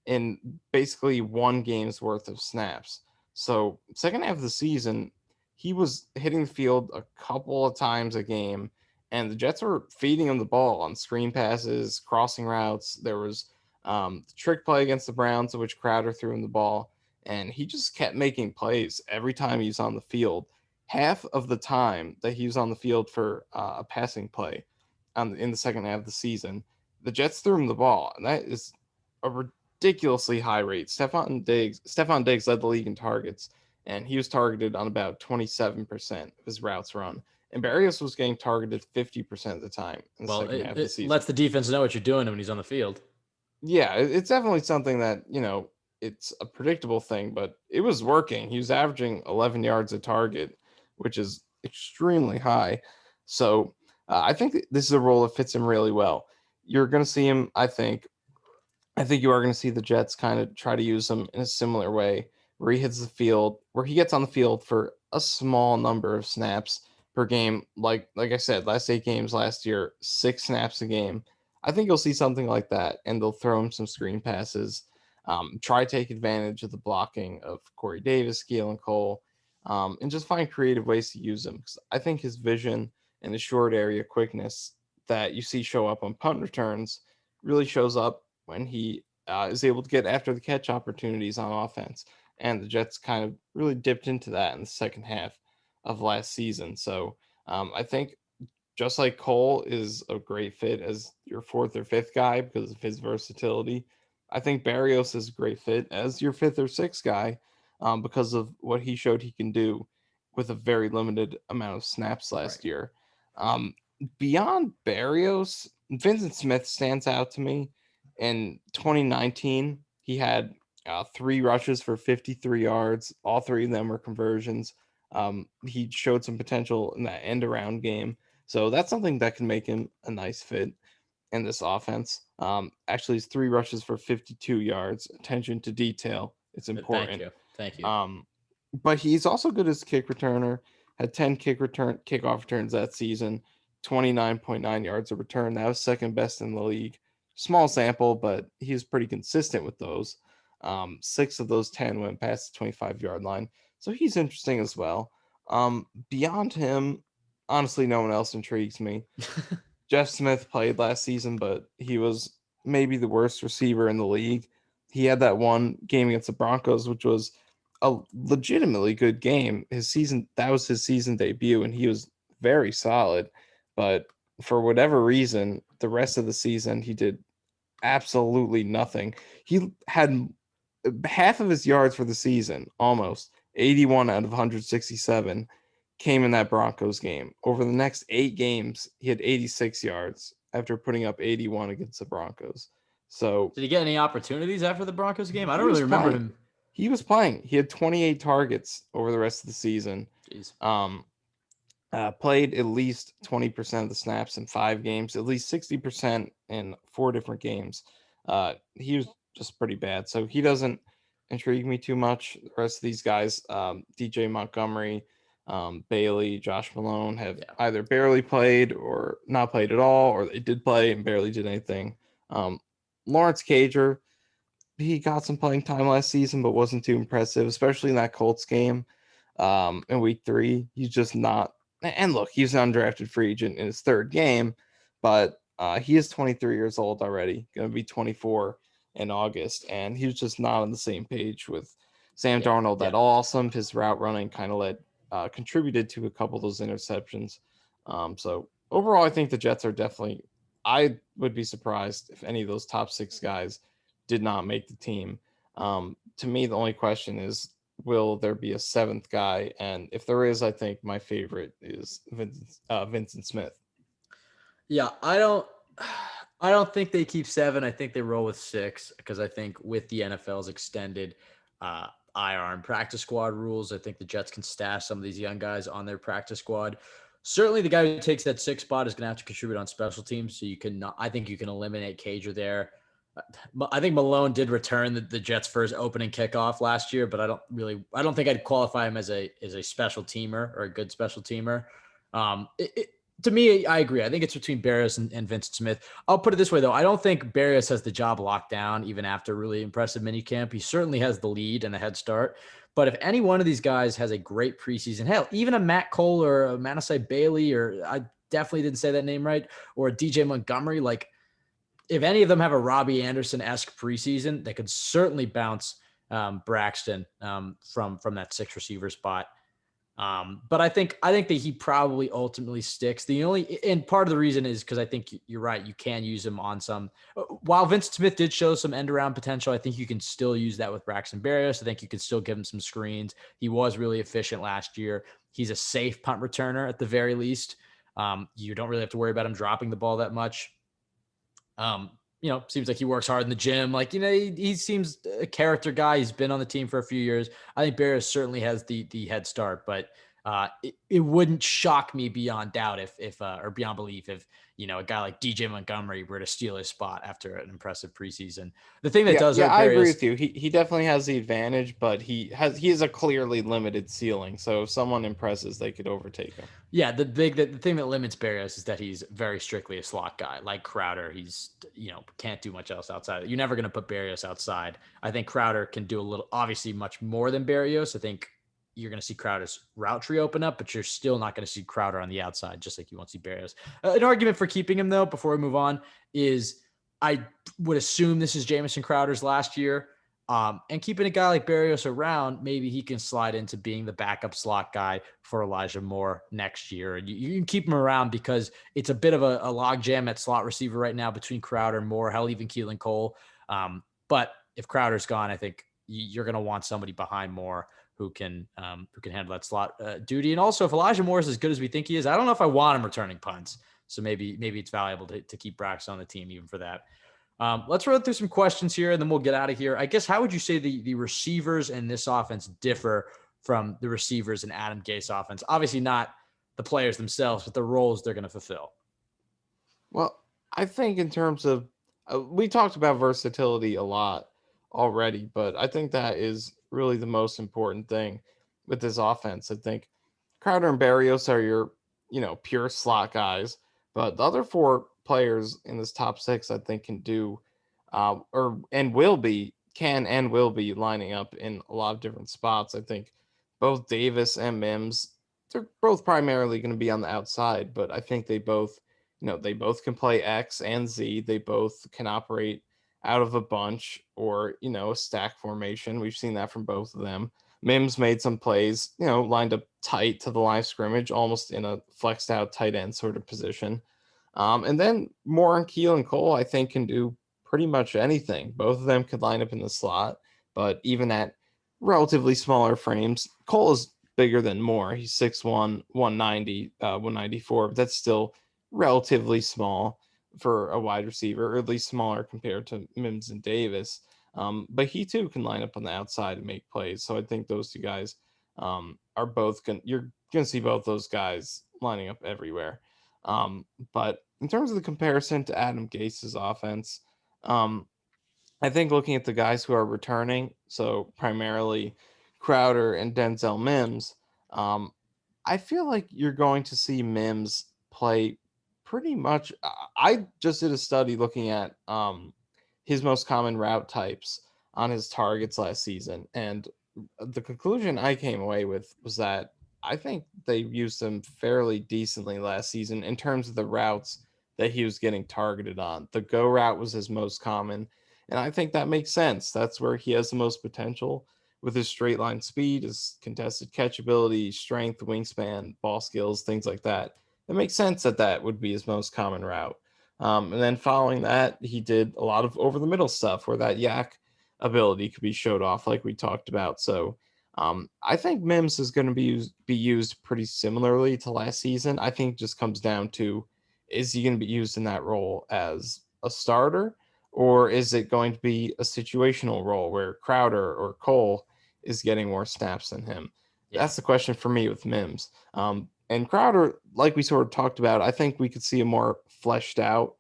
B: in basically one game's worth of snaps. So, second half of the season, he was hitting the field a couple of times a game, and the Jets were feeding him the ball on screen passes, crossing routes. There was the trick play against the Browns, in which Crowder threw him the ball, and he just kept making plays every time he was on the field. Half of the time that he was on the field for a passing play in the second half of the season, the Jets threw him the ball, and that is a ridiculously high rate. Stefon Diggs led the league in targets, and he was targeted on about 27% of his routes run. And Barrios was getting targeted 50% of the time in the
A: Well,
B: second
A: it,
B: half of the
A: it
B: season.
A: lets the defense know what you're doing when he's on the field.
B: Yeah, it's definitely something that, it's a predictable thing, but it was working. He was averaging 11 yards a target, which is extremely high. So I think this is a role that fits him really well. You're going to see him, I think you are going to see the Jets kind of try to use him in a similar way where he hits the field, where he gets on the field for a small number of snaps per game. Like I said, last 8 games last year, 6 snaps a game. I think you'll see something like that, and they'll throw him some screen passes, try to take advantage of the blocking of Corey Davis, Keelan Cole, and just find creative ways to use him. Because I think his vision and his short area quickness that you see show up on punt returns really shows up when he is able to get after the catch opportunities on offense. And the Jets kind of really dipped into that in the second half of last season. So I think just like Cole is a great fit as your fourth or fifth guy because of his versatility, I think Barrios is a great fit as your fifth or sixth guy because of what he showed he can do with a very limited amount of snaps
A: Right.
B: last year. Um, Beyond Barrios, Vincent Smith stands out to me. In 2019, he had 3 rushes for 53 yards. All 3 of them were conversions. He showed some potential in that end around game. So that's something that can make him a nice fit in this offense. Actually, his 3 rushes for 52 yards. Attention to detail. It's
A: Thank
B: important.
A: you. Thank you.
B: Um, but he's also good as kick returner. Had 10 kickoff returns that season, 29.9 yards a return. That was second best in the league. Small sample, but he was pretty consistent with those. 6 of those 10 went past the 25-yard line. So he's interesting as well. Beyond him, honestly, no one else intrigues me. Jeff Smith played last season, but he was maybe the worst receiver in the league. He had that one game against the Broncos, which was a legitimately good game. That was his season debut, and he was very solid. But for whatever reason, the rest of the season he did absolutely nothing. He had half of his yards for the season, almost 81 out of 167, came in that Broncos game. Over the next 8 games, he had 86 yards after putting up 81 against the Broncos. So
A: Did he get any opportunities after the Broncos game? I
B: he
A: don't
B: was
A: really remember
B: playing.
A: him.
B: He was playing. He had 28 targets over the rest of the season.
A: Jeez.
B: Um, Played at least 20% of the snaps in 5 games, at least 60% in 4 different games. He was just pretty bad. So he doesn't intrigue me too much. The rest of these guys, DJ Montgomery, Bailey, Josh Malone, have
A: Yeah.
B: either barely played or not played at all, or they did play and barely did anything. Lawrence Cager, he got some playing time last season, but wasn't too impressive, especially in that Colts game in week 3. He's just not. And look, he's an undrafted free agent in his 3rd game, but he is 23 years old already, going to be 24 in August, and he was just not on the same page with Sam
A: Yeah.
B: Darnold
A: Yeah.
B: at all. Some of his route running kind of contributed to a couple of those interceptions. So overall, I think the Jets are definitely. I would be surprised if any of those top 6 guys did not make the team. To me, the only question is, will there be a 7th guy? And if there is, I think my favorite is Vincent Smith.
A: Yeah, I don't think they keep 7. I think they roll with 6 because I think with the NFL's extended IR and practice squad rules, I think the Jets can stash some of these young guys on their practice squad. Certainly, the guy who takes that 6 spot is going to have to contribute on special teams. So you can, I think you can eliminate Cager there. I think Malone did return the Jets' first opening kickoff last year, but I don't think I'd qualify him as a special teamer or a good special teamer. To me, I agree. I think it's between Barrios and Vincent Smith. I'll put it this way, though. I don't think Barrios has the job locked down, even after a really impressive minicamp. He certainly has the lead and the head start. But if any one of these guys has a great preseason, hell, even a Matt Cole or a Manasseh Bailey, or I definitely didn't say that name right, or a DJ Montgomery, like if any of them have a Robbie Anderson-esque preseason, they could certainly bounce Braxton from that 6 receiver spot. But I think that he probably ultimately sticks. And part of the reason is because I think you're right. You can use him on some. While Vincent Smith did show some end around potential, I think you can still use that with Braxton Berrios. I think you can still give him some screens. He was really efficient last year. He's a safe punt returner at the very least. You don't really have to worry about him dropping the ball that much. Seems like he works hard in the gym. Like, he seems a character guy. He's been on the team for a few years. I think Barrios certainly has the head start, but it wouldn't shock me beyond doubt if or beyond belief if, a guy like DJ Montgomery were to steal his spot after an impressive preseason. The thing that
B: Yeah,
A: does
B: yeah,
A: hurt
B: I agree
A: Barrios.
B: with you. He definitely has the advantage, but he has a clearly limited ceiling. So if someone impresses, they could overtake him.
A: Yeah, the thing that limits Barrios is that he's very strictly a slot guy. Like Crowder, he's can't do much else outside. You're never going to put Barrios outside. I think Crowder can do a little, obviously much more than Barrios. I think you're going to see Crowder's route tree open up, but you're still not going to see Crowder on the outside, just like you won't see Barrios. An argument for keeping him though, before we move on, is I would assume this is Jamison Crowder's last year. And keeping a guy like Barrios around, maybe he can slide into being the backup slot guy for Elijah Moore next year. And you can keep him around because it's a bit of a log jam at slot receiver right now between Crowder and Moore, hell, even Keelan Cole. But if Crowder's gone, I think you're going to want somebody behind Moore who can handle that slot duty. And also, if Elijah Moore is as good as we think he is, I don't know if I want him returning punts. So maybe it's valuable to keep Brax on the team even for that. Let's run through some questions here, and then we'll get out of here. I guess, how would you say the receivers in this offense differ from the receivers in Adam Gase offense? Obviously not the players themselves, but the roles they're going to fulfill.
B: Well, I think in terms of we talked about versatility a lot already, but I think that is really the most important thing with this offense. I think Crowder and Barrios are your, pure slot guys, but the other four players in this top six, I think, can do, or and will be, can and will be lining up in a lot of different spots. I think both Davis and Mims, they're both primarily going to be on the outside, but I think they both can play X and Z. They both can operate out of a bunch or, a stack formation. We've seen that from both of them. Mims made some plays, lined up tight to the line of scrimmage, almost in a flexed out tight end sort of position. And then Moore and Keelan Cole, I think, can do pretty much anything. Both of them could line up in the slot, but even at relatively smaller frames, Cole is bigger than Moore. He's 6'1", 190, 194, but that's still relatively small for a wide receiver, or at least smaller compared to Mims and Davis. But he too can line up on the outside and make plays. So I think those two guys are both you're gonna see both those guys lining up everywhere. But in terms of the comparison to Adam Gase's offense, um, I think looking at the guys who are returning, so primarily Crowder and Denzel Mims, um, I feel like you're going to see Mims play pretty much. I just did a study looking at his most common route types on his targets last season, and the conclusion I came away with was that I think they used him fairly decently last season in terms of the routes that he was getting targeted on. The go route was his most common, and I think that makes sense. That's where he has the most potential with his straight line speed, his contested catchability, strength, wingspan, ball skills, things like that. It makes sense that that would be his most common route. And then following that, he did a lot of over the middle stuff where that yak ability could be showed off, like we talked about. So I think Mims is going to be used pretty similarly to last season. I think it just comes down to, is he going to be used in that role as a starter, or is it going to be a situational role where Crowder or Cole is getting more snaps than him?
A: Yeah.
B: That's the question for me with Mims. And Crowder, like we sort of talked about, I think we could see a more fleshed out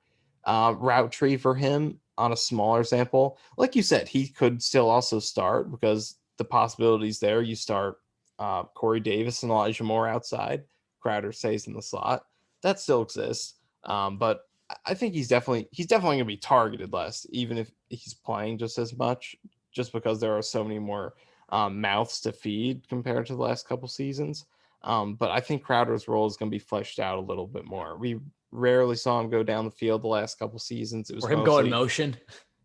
B: route tree for him on a smaller sample. Like you said, he could still also start because the possibilities there. You start Corey Davis and Elijah Moore outside. Crowder stays in the slot. That still exists. But I think he's definitely going to be targeted less, even if he's playing just as much, just because there are so many more mouths to feed compared to the last couple seasons. But I think Crowder's role is going to be fleshed out a little bit more. We rarely saw him go down the field the last couple seasons. It was
A: Or him going
B: mostly,
A: motion,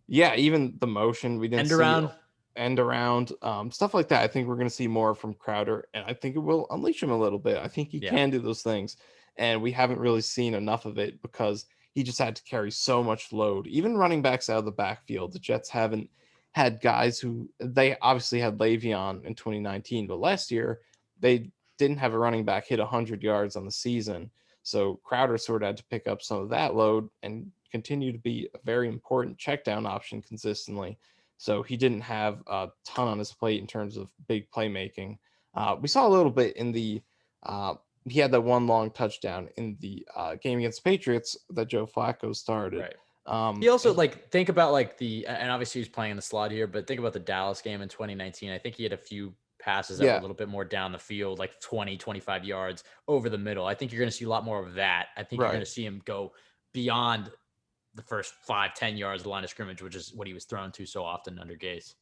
B: yeah, even the motion we didn't
A: end
B: see,
A: around.
B: end around, stuff like that. I think we're going to see more from Crowder, and I think it will unleash him a little bit. I think he
A: Yeah.
B: can do those things, and we haven't really seen enough of it because he just had to carry so much load. Even running backs out of the backfield, the Jets haven't had guys who, they obviously had Le'Veon in 2019, but last year they didn't have a running back hit 100 yards on the season. So Crowder sort of had to pick up some of that load and continue to be a very important check down option consistently. So he didn't have a ton on his plate in terms of big playmaking. We saw a little bit in the he had that one long touchdown in the game against the Patriots that Joe Flacco started.
A: Right. He also,
B: And
A: like, think about like and obviously he's playing in the slot here, but think about the Dallas game in 2019. I think he had a few passes that were a
B: yeah,
A: little bit more down the field, like 20, 25 yards over the middle. I think you're going to see a lot more of that. I think you're going
B: right.
A: to see him go beyond the first 5, 10 yards of the line of scrimmage, which is what he was thrown to so often under Gase.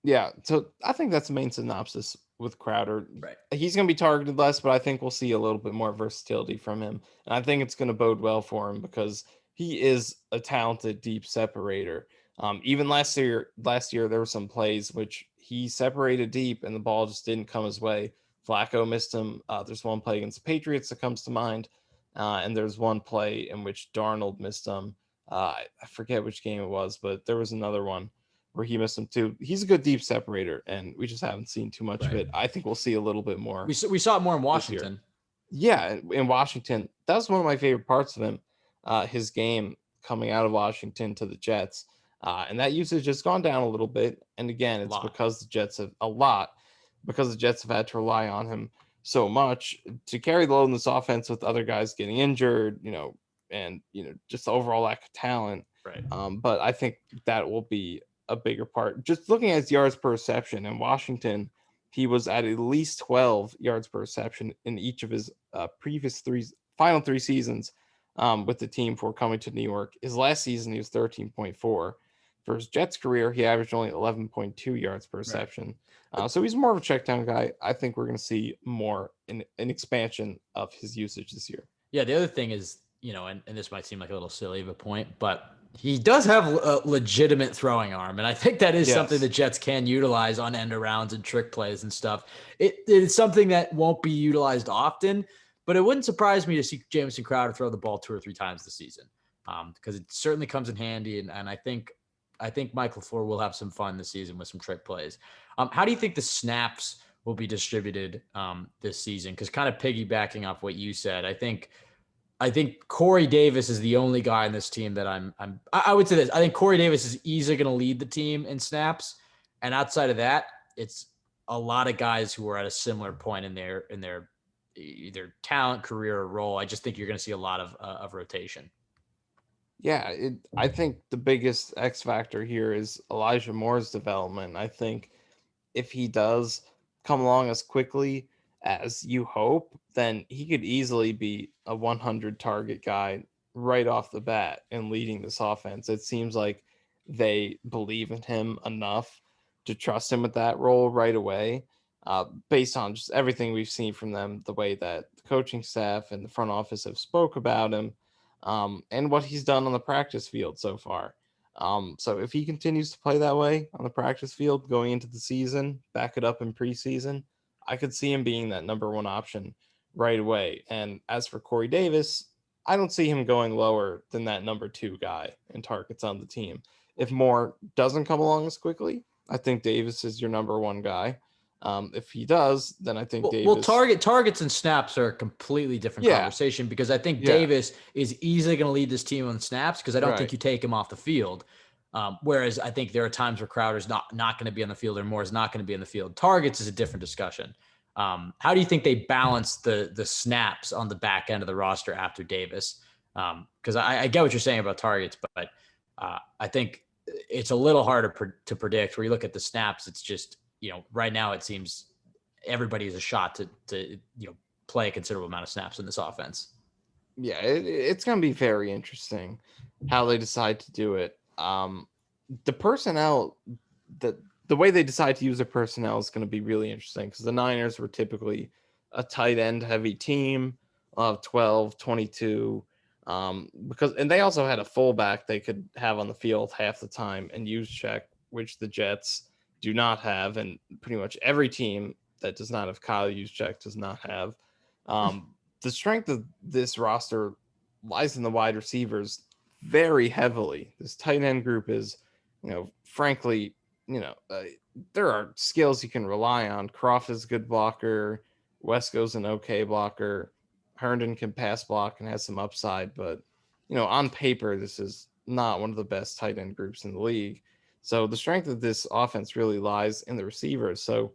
B: Yeah, so I think that's the main synopsis with Crowder.
A: Right.
B: He's going to be targeted less, but I think we'll see a little bit more versatility from him. And I think it's going to bode well for him because he is a talented deep separator. Even last year there were some plays which he separated deep and the ball just didn't come his way. Flacco missed him. There's one play against the Patriots that comes to mind, and there's one play in which Darnold missed him. I forget which game it was, but there was another one where he missed them too. He's a good deep separator, and we just haven't seen too much of
A: Right.
B: it. I think we'll see a little bit more
A: We saw it more in
B: this year.
A: Washington.
B: Yeah, in Washington, that was one of my favorite parts of him. His game coming out of Washington to the Jets, and that usage has gone down a little bit. And again,
A: A
B: it's
A: lot.
B: because the Jets have a lot because the Jets have had to rely on him so much to carry the load in this offense with other guys getting injured, and just the overall lack of talent.
A: Right.
B: But I think that will be a bigger part. Just looking at his yards per reception in Washington, he was at least 12 yards per reception in each of his previous final three seasons with the team before coming to New York. His last season, he was 13.4. For his Jets career, he averaged only 11.2 yards per
A: Right.
B: reception. So he's more of a check down guy. I think we're going to see more an expansion of his usage this year.
A: Yeah, the other thing is, and this might seem like a little silly of a point, but he does have a legitimate throwing arm. And I think that is something the Jets can utilize on end arounds and trick plays and stuff. It's something that won't be utilized often, but it wouldn't surprise me to see Jamison Crowder throw the ball 2 or 3 times this season, because it certainly comes in handy. And I think Mike LaFleur will have some fun this season with some trick plays. How do you think the snaps will be distributed this season? Because kind of piggybacking off what you said, I think Corey Davis is the only guy in this team that I would say this. I think Corey Davis is easily going to lead the team in snaps, and outside of that, it's a lot of guys who are at a similar point in their either talent, career, or role. I just think you're going to see a lot of rotation.
B: Yeah, I think the biggest X factor here is Elijah Moore's development. I think if he does come along as quickly as you hope, then he could easily be a 100 target guy right off the bat and leading this offense. It seems like they believe in him enough to trust him with that role right away, based on just everything we've seen from them, the way that the coaching staff and the front office have spoke about him, and what he's done on the practice field so far. So if he continues to play that way on the practice field going into the season, back it up in preseason, I could see him being that number one option right away. And as for Corey Davis, I don't see him going lower than that number 2 guy in targets on the team. If Moore doesn't come along as quickly, I think Davis is your number 1 guy. If he does, then I think Davis.
A: Targets and snaps are a completely different conversation, because I think Davis is easily going to lead this team on snaps, because I don't think you take him off the field. Whereas I think there are times where Crowder's not going to be on the field or Moore is not going to be on the field. Targets is a different discussion. How do you think they balance the snaps on the back end of the roster after Davis? Because I get what you're saying about targets, but I think it's a little harder to predict. Where you look at the snaps, it's just, right now it seems everybody has a shot to play a considerable amount of snaps in this offense.
B: Yeah, it's going to be very interesting how they decide to do it. The personnel, the way they decide to use their personnel is going to be really interesting, because the Niners were typically a tight end heavy team of 12, 22, and they also had a fullback they could have on the field half the time and use check, which the Jets do not have, and pretty much every team that does not have Kyle Juszczyk does not have. The strength of this roster lies in the wide receivers very heavily. This tight end group is, frankly, there are skills you can rely on. Croft is a good blocker. Wesco's an okay blocker. Herndon can pass block and has some upside, but on paper, this is not one of the best tight end groups in the league. So the strength of this offense really lies in the receivers. So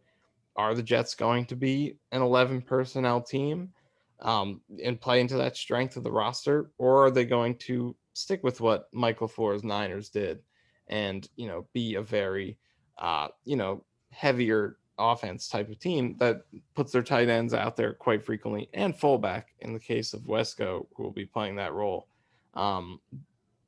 B: are the Jets going to be an 11 personnel team and play into that strength of the roster, or are they going to stick with what Mike LaFleur's Niners did and be a very heavier offense type of team that puts their tight ends out there quite frequently, and fullback in the case of Wesco, who will be playing that role.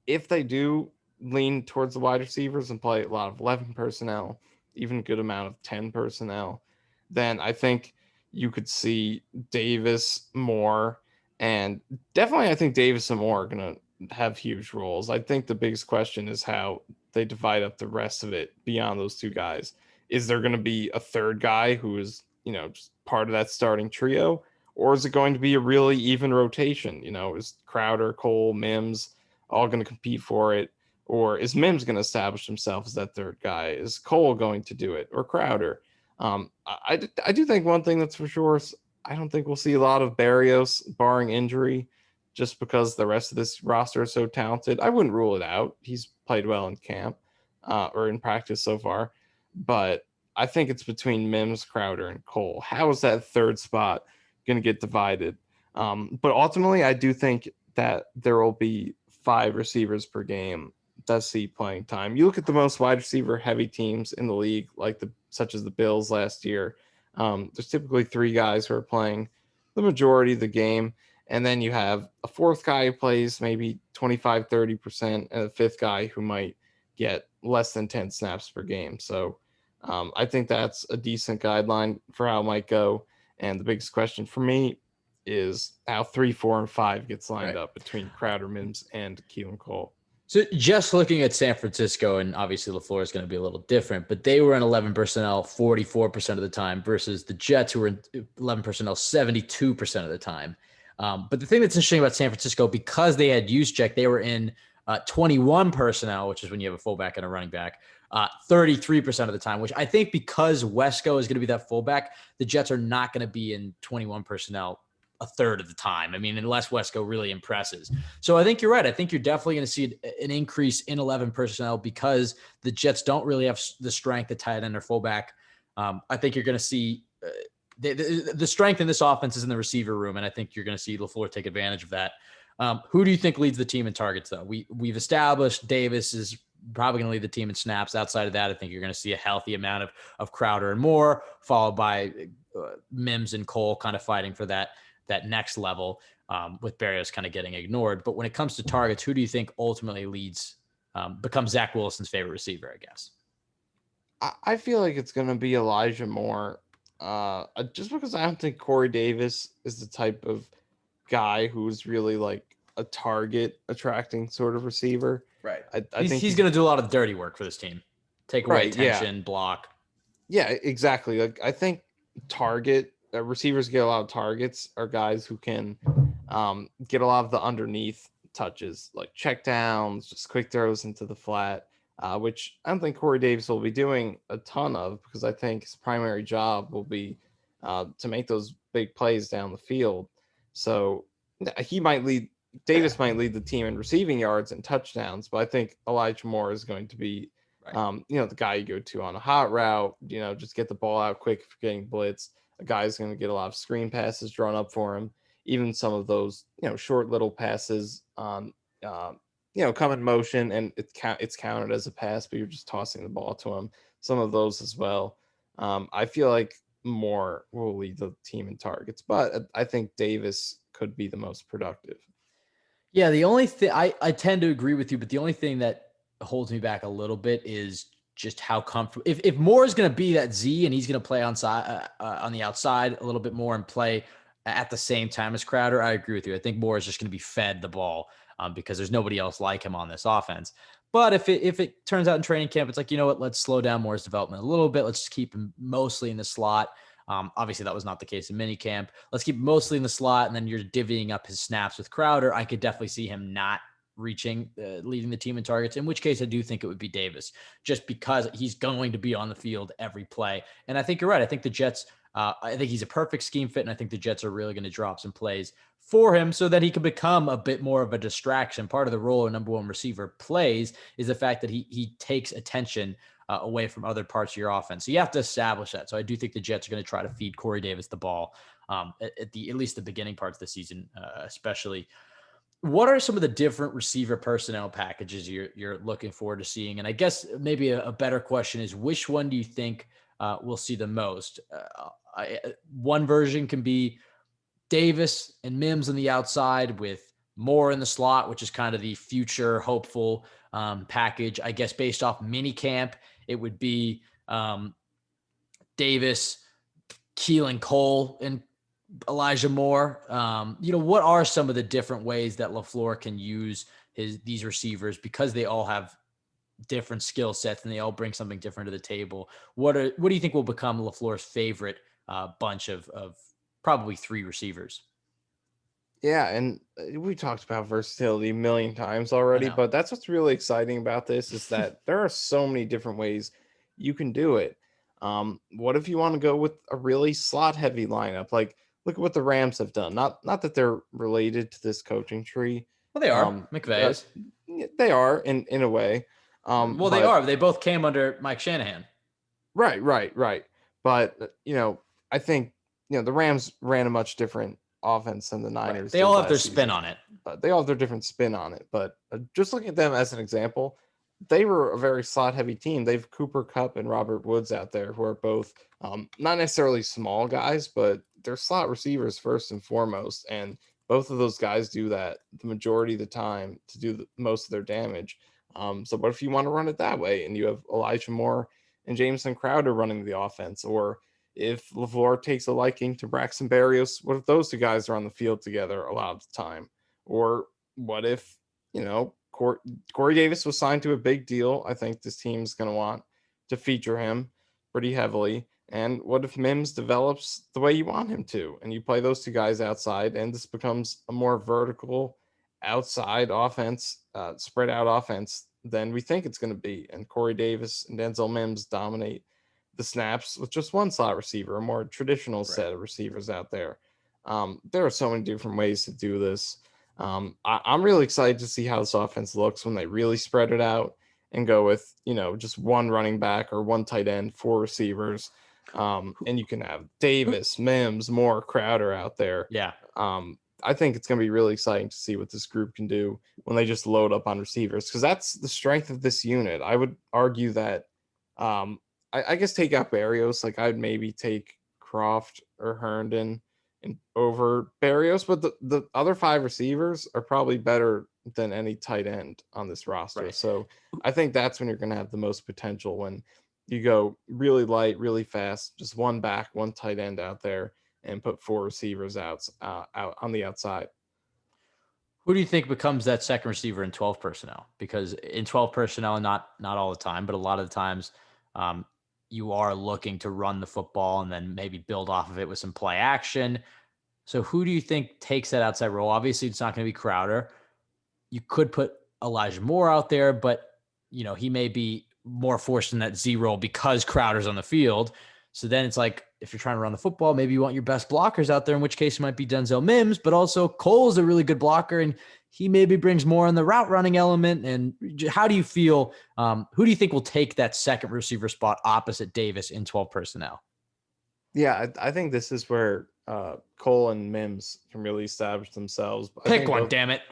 B: If they do lean towards the wide receivers and play a lot of 11 personnel, even a good amount of 10 personnel, then I think you could see Davis, Moore, and definitely I think Davis and Moore are going to have huge roles. I think the biggest question is how they divide up the rest of it beyond those 2 guys. Is there going to be a third guy who is, just part of that starting trio? Or is it going to be a really even rotation? Is Crowder, Cole, Mims all going to compete for it? Or is Mims going to establish himself as that third guy? Is Cole going to do it, or Crowder? I do think one thing that's for sure is I don't think we'll see a lot of Barrios barring injury, just because the rest of this roster is so talented. I wouldn't rule it out. He's played well in camp or in practice so far, but I think it's between Mims, Crowder, and Cole. How is that third spot going to get divided? But ultimately, I do think that there will be 5 receivers per game does see playing time. You look at the most wide receiver heavy teams in the league, like such as the Bills last year. There's typically 3 guys who are playing the majority of the game. And then you have a fourth guy who plays maybe 25, 30%, and a fifth guy who might get less than 10 snaps per game. So I think that's a decent guideline for how it might go. And the biggest question for me is how 3, 4, and 5 gets lined up between Crowder, Mims, and Keelan Cole.
A: So just looking at San Francisco, and obviously LaFleur is going to be a little different, but they were in 11 personnel 44% of the time versus the Jets, who were in 11 personnel 72% of the time. But the thing that's interesting about San Francisco, because they had Juszczyk, they were in 21 personnel, which is when you have a fullback and a running back, 33% of the time, which I think because Wesco is going to be that fullback, the Jets are not going to be in 21 personnel a third of the time. I mean, unless Wesco really impresses. So I think you're right. I think you're definitely going to see an increase in 11 personnel because the Jets don't really have the strength at tight end or fullback. I think you're going to see the strength in this offense is in the receiver room, and I think you're going to see LaFleur take advantage of that. Who do you think leads the team in targets, though? We've established Davis is probably going to lead the team in snaps. Outside of that, I think you're going to see a healthy amount of Crowder and Moore, followed by Mims and Cole kind of fighting for that next level, with Barrios kind of getting ignored. But when it comes to targets, who do you think ultimately becomes Zach Wilson's favorite receiver, I guess?
B: I feel like it's going to be Elijah Moore, just because I don't think Corey Davis is the type of guy who's really like a target attracting sort of receiver.
A: Right.
B: I think
A: he's going to do a lot of dirty work for this team. Take away
B: right, yeah.
A: attention, block.
B: Yeah, exactly. Like I think receivers get a lot of targets are guys who can get a lot of the underneath touches, like check downs, just quick throws into the flat, which I don't think Corey Davis will be doing a ton of, because I think his primary job will be to make those big plays down the field. So Davis might lead the team in receiving yards and touchdowns, but I think Elijah Moore is going to be the guy you go to on a hot route, just get the ball out quick if you're getting blitz. A guy's going to get a lot of screen passes drawn up for him. Even some of those, short little passes on, come in motion and it's counted as a pass, but you're just tossing the ball to him. Some of those as well. I feel like Moore will lead the team in targets, but I think Davis could be the most productive.
A: Yeah, the only thing I tend to agree with you, but the only thing that holds me back a little bit is just how comfortable. If Moore is going to be that Z and he's going to play on the outside a little bit more and play at the same time as Crowder, I agree with you. I think Moore is just going to be fed the ball because there's nobody else like him on this offense. But if it turns out in training camp, it's like, you know what, let's slow down Moore's development a little bit. Let's just keep him mostly in the slot. Obviously, that was not the case in minicamp. Let's keep mostly in the slot, and then you're divvying up his snaps with Crowder. I could definitely see him not leading the team in targets, in which case I do think it would be Davis, just because he's going to be on the field every play. And I think you're right. I think the Jets, I think he's a perfect scheme fit, and I think the Jets are really going to drop some plays for him so that he can become a bit more of a distraction. Part of the role a number one receiver plays is the fact that he takes attention away from other parts of your offense. So you have to establish that. So I do think the Jets are going to try to feed Corey Davis the ball at least the beginning parts of the season, especially. What are some of the different receiver personnel packages you're looking forward to seeing? And I guess maybe a better question is, which one do you think we'll see the most? One version can be Davis and Mims on the outside with Moore in the slot, which is kind of the future hopeful package. I guess based off mini camp, it would be Davis, Keelan Cole, and Elijah Moore. What are some of the different ways that LaFleur can use these receivers, because they all have different skill sets and they all bring something different to the table? What do you think will become LaFleur's favorite bunch of probably 3 receivers?
B: Yeah, and we talked about versatility a million times
A: I
B: already,
A: know.
B: but that's what's really exciting about this is that there are so many different ways you can do it. What if you want to go with a really slot heavy lineup? Like, look at what the Rams have done. Not that they're related to this coaching tree.
A: Well, they are.
B: Um,
A: McVay
B: uh,
A: is.
B: they are in a way.
A: Well, they
B: But
A: are. They both came under Mike Shanahan.
B: right. But I think the Rams ran a much different offense than the
A: Right.
B: Niners
A: They
B: did
A: all have their
B: last
A: spin
B: season.
A: on it.
B: They all have their different spin on it. But just looking at them as an example, they were a very slot heavy team. They've Cooper Cup and Robert Woods out there who are both not necessarily small guys, but they're slot receivers first and foremost. And both of those guys do that the majority of the time to do most of their damage. So what if you want to run it that way and you have Elijah Moore and Jamison Crowder running the offense? Or if LaFleur takes a liking to Braxton Berrios, what if those two guys are on the field together a lot of the time? Or what if, Corey Davis was signed to a big deal? I think this team is going to want to feature him pretty heavily. And what if Mims develops the way you want him to? And you play those two guys outside, and this becomes a more vertical outside offense, spread out offense than we think it's going to be. And Corey Davis and Denzel Mims dominate the snaps with just one slot receiver, a more traditional
A: Right.
B: set of receivers out there. There are so many different ways to do this. I'm really excited to see how this offense looks when they really spread it out and go with, just one running back or one tight end, four receivers. And you can have Davis, Mims, Moore, Crowder out there.
A: Yeah.
B: I think it's going to be really exciting to see what this group can do when they just load up on receivers, because that's the strength of this unit. I would argue that, um, I guess take out Barrios. Like I'd maybe take Croft or Herndon and over Barrios, but the other five receivers are probably better than any tight end on this roster.
A: Right.
B: So I think that's when you're going to have the most potential, when you go really light, really fast, just one back, one tight end out there, and put four receivers out on the outside.
A: Who do you think becomes that second receiver in 12 personnel? Because in 12 personnel, not all the time, but a lot of the times, um, you are looking to run the football and then maybe build off of it with some play action. So who do you think takes that outside role? Obviously, it's not going to be Crowder. You could put Elijah Moore out there, but he may be more forced in that Z role because Crowder's on the field. So then it's like, if you're trying to run the football, maybe you want your best blockers out there, in which case it might be Denzel Mims, but also Cole's a really good blocker, and he maybe brings more in the route running element. And how do you feel? Who do you think will take that second receiver spot opposite Davis in 12 personnel?
B: Yeah, I think this is where Cole and Mims can really establish themselves. I
A: Pick
B: think
A: one,
B: both.
A: damn it.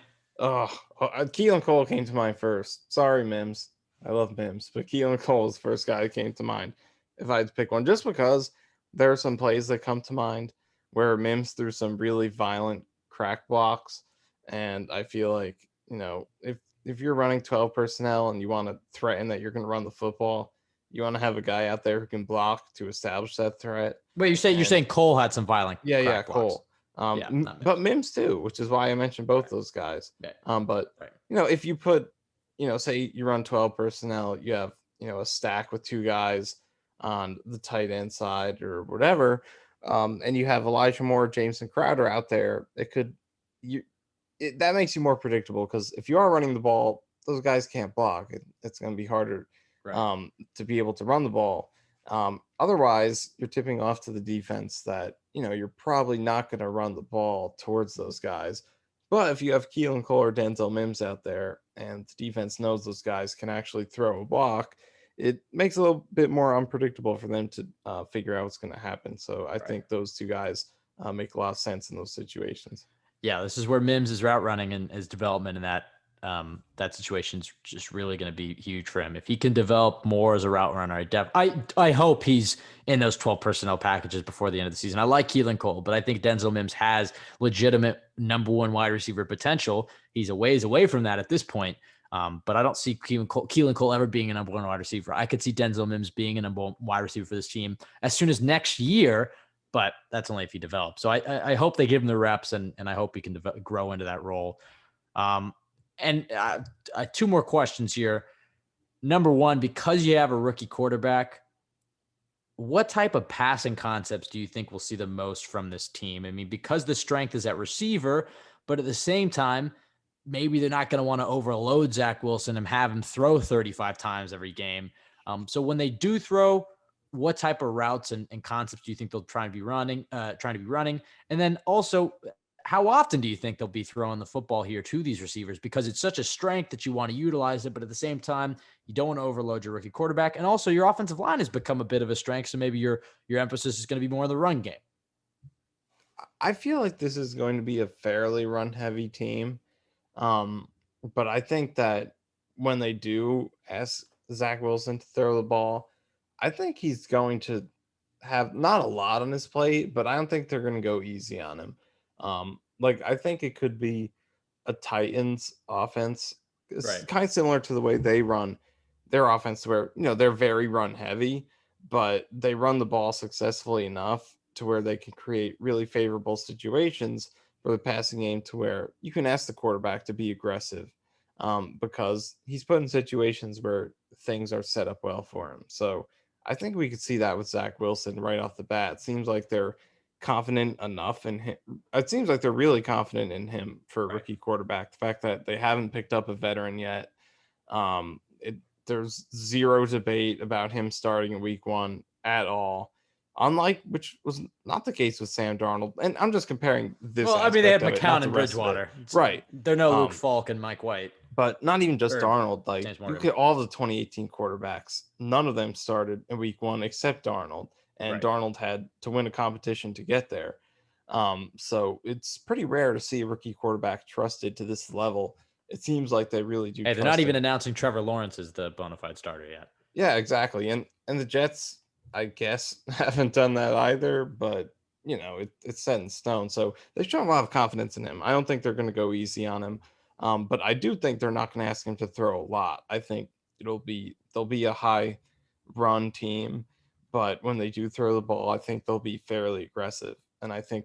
B: Keelan Cole came to mind first. Sorry, Mims. I love Mims, but Keelan Cole is the first guy that came to mind if I had to pick one, just because there are some plays that come to mind where Mims threw some really violent crack blocks. And I feel like, if you're running 12 personnel and you want to threaten that you're going to run the football, you want to have a guy out there who can block to establish that threat.
A: Wait, you're
B: And
A: saying Cole had some violent
B: yeah,
A: crack blocks?
B: Cole.
A: Yeah, not
B: But
A: Mims.
B: Mims too, which is why I mentioned both
A: Right.
B: those guys.
A: Right.
B: But
A: Right.
B: if you put, say you run 12 personnel, you have a stack with two guys on the tight end side or whatever, and you have Elijah Moore, Jamison Crowder out there. That makes you more predictable, because if you are running the ball, those guys can't block. It's going to be harder
A: Right.
B: to be able to run the ball. Otherwise, you're tipping off to the defense that you're probably not going to run the ball towards those guys. But if you have Keelan Cole or Denzel Mims out there, and the defense knows those guys can actually throw a block, it makes it a little bit more unpredictable for them to figure out what's going to happen. So I
A: Right.
B: think those two guys make a lot of sense in those situations.
A: Yeah, this is where Mims' route running and his development in that situation is just really going to be huge for him. If he can develop more as a route runner, I hope he's in those 12 personnel packages before the end of the season. I like Keelan Cole, but I think Denzel Mims has legitimate number one wide receiver potential. He's a ways away from that at this point. But I don't see Keelan Cole ever being a number one wide receiver. I could see Denzel Mims being a number one wide receiver for this team as soon as next year, but that's only if he develops. So I hope they give him the reps, and I hope he can grow into that role. Um, and two more questions here. Number one, because you have a rookie quarterback, what type of passing concepts do you think we'll see the most from this team? I mean, because the strength is at receiver, But at the same time, maybe they're not going to want to overload Zach Wilson and have him throw 35 times every game. So when they do throw, what type of routes and concepts do you think they'll try and be running? And then also, how often do you think they'll be throwing the football here to these receivers? Because it's such a strength that you want to utilize it, but at the same time, you don't want to overload your rookie quarterback. And also, your offensive line has become a bit of a strength, so maybe your emphasis is going to be more on the run game.
B: I feel like this is going to be a fairly run heavy team. Um, but I think that when they do ask Zach Wilson to throw the ball, I think he's going to have not a lot on his plate, but I don't think they're going to go easy on him. Like I think it could be a Titans offense. It's
A: Right.
B: kind of similar to the way they run their offense, where they're very run heavy, but they run the ball successfully enough to where they can create really favorable situations for the passing game, to where you can ask the quarterback to be aggressive, because he's put in situations where things are set up well for him. So I think we could see that with Zach Wilson right off the bat. It seems like they're confident enough in him. It seems like they're really confident in him for a
A: Right.
B: rookie quarterback. The fact that they haven't picked up a veteran yet, it there's zero debate about him starting in week one at all. Unlike, which was not the case with Sam Darnold. And I'm just comparing this
A: Well, I mean, they have
B: aspect of it, not
A: McCown
B: the
A: and
B: rest of it.
A: Bridgewater.
B: Right.
A: They're no Luke
B: Um,
A: Falk and Mike White
B: but not even just
A: or
B: Darnold. Like,
A: James
B: you look
A: Morgan.
B: at all the 2018 quarterbacks, none of them started in week one except Darnold. And
A: Right.
B: Darnold had to win a competition to get there. So it's pretty rare to see a rookie quarterback trusted to this level. It seems like they really do
A: Hey, they're not
B: trust
A: even
B: him.
A: announcing Trevor Lawrence as the bona fide starter yet.
B: Yeah, exactly. And the Jets, I guess, haven't done that either, but it's set in stone. So they show a lot of confidence in him. I don't think they're going to go easy on him. But I do think they're not going to ask him to throw a lot. I think they'll be a high run team, but when they do throw the ball, I think they'll be fairly aggressive. And I think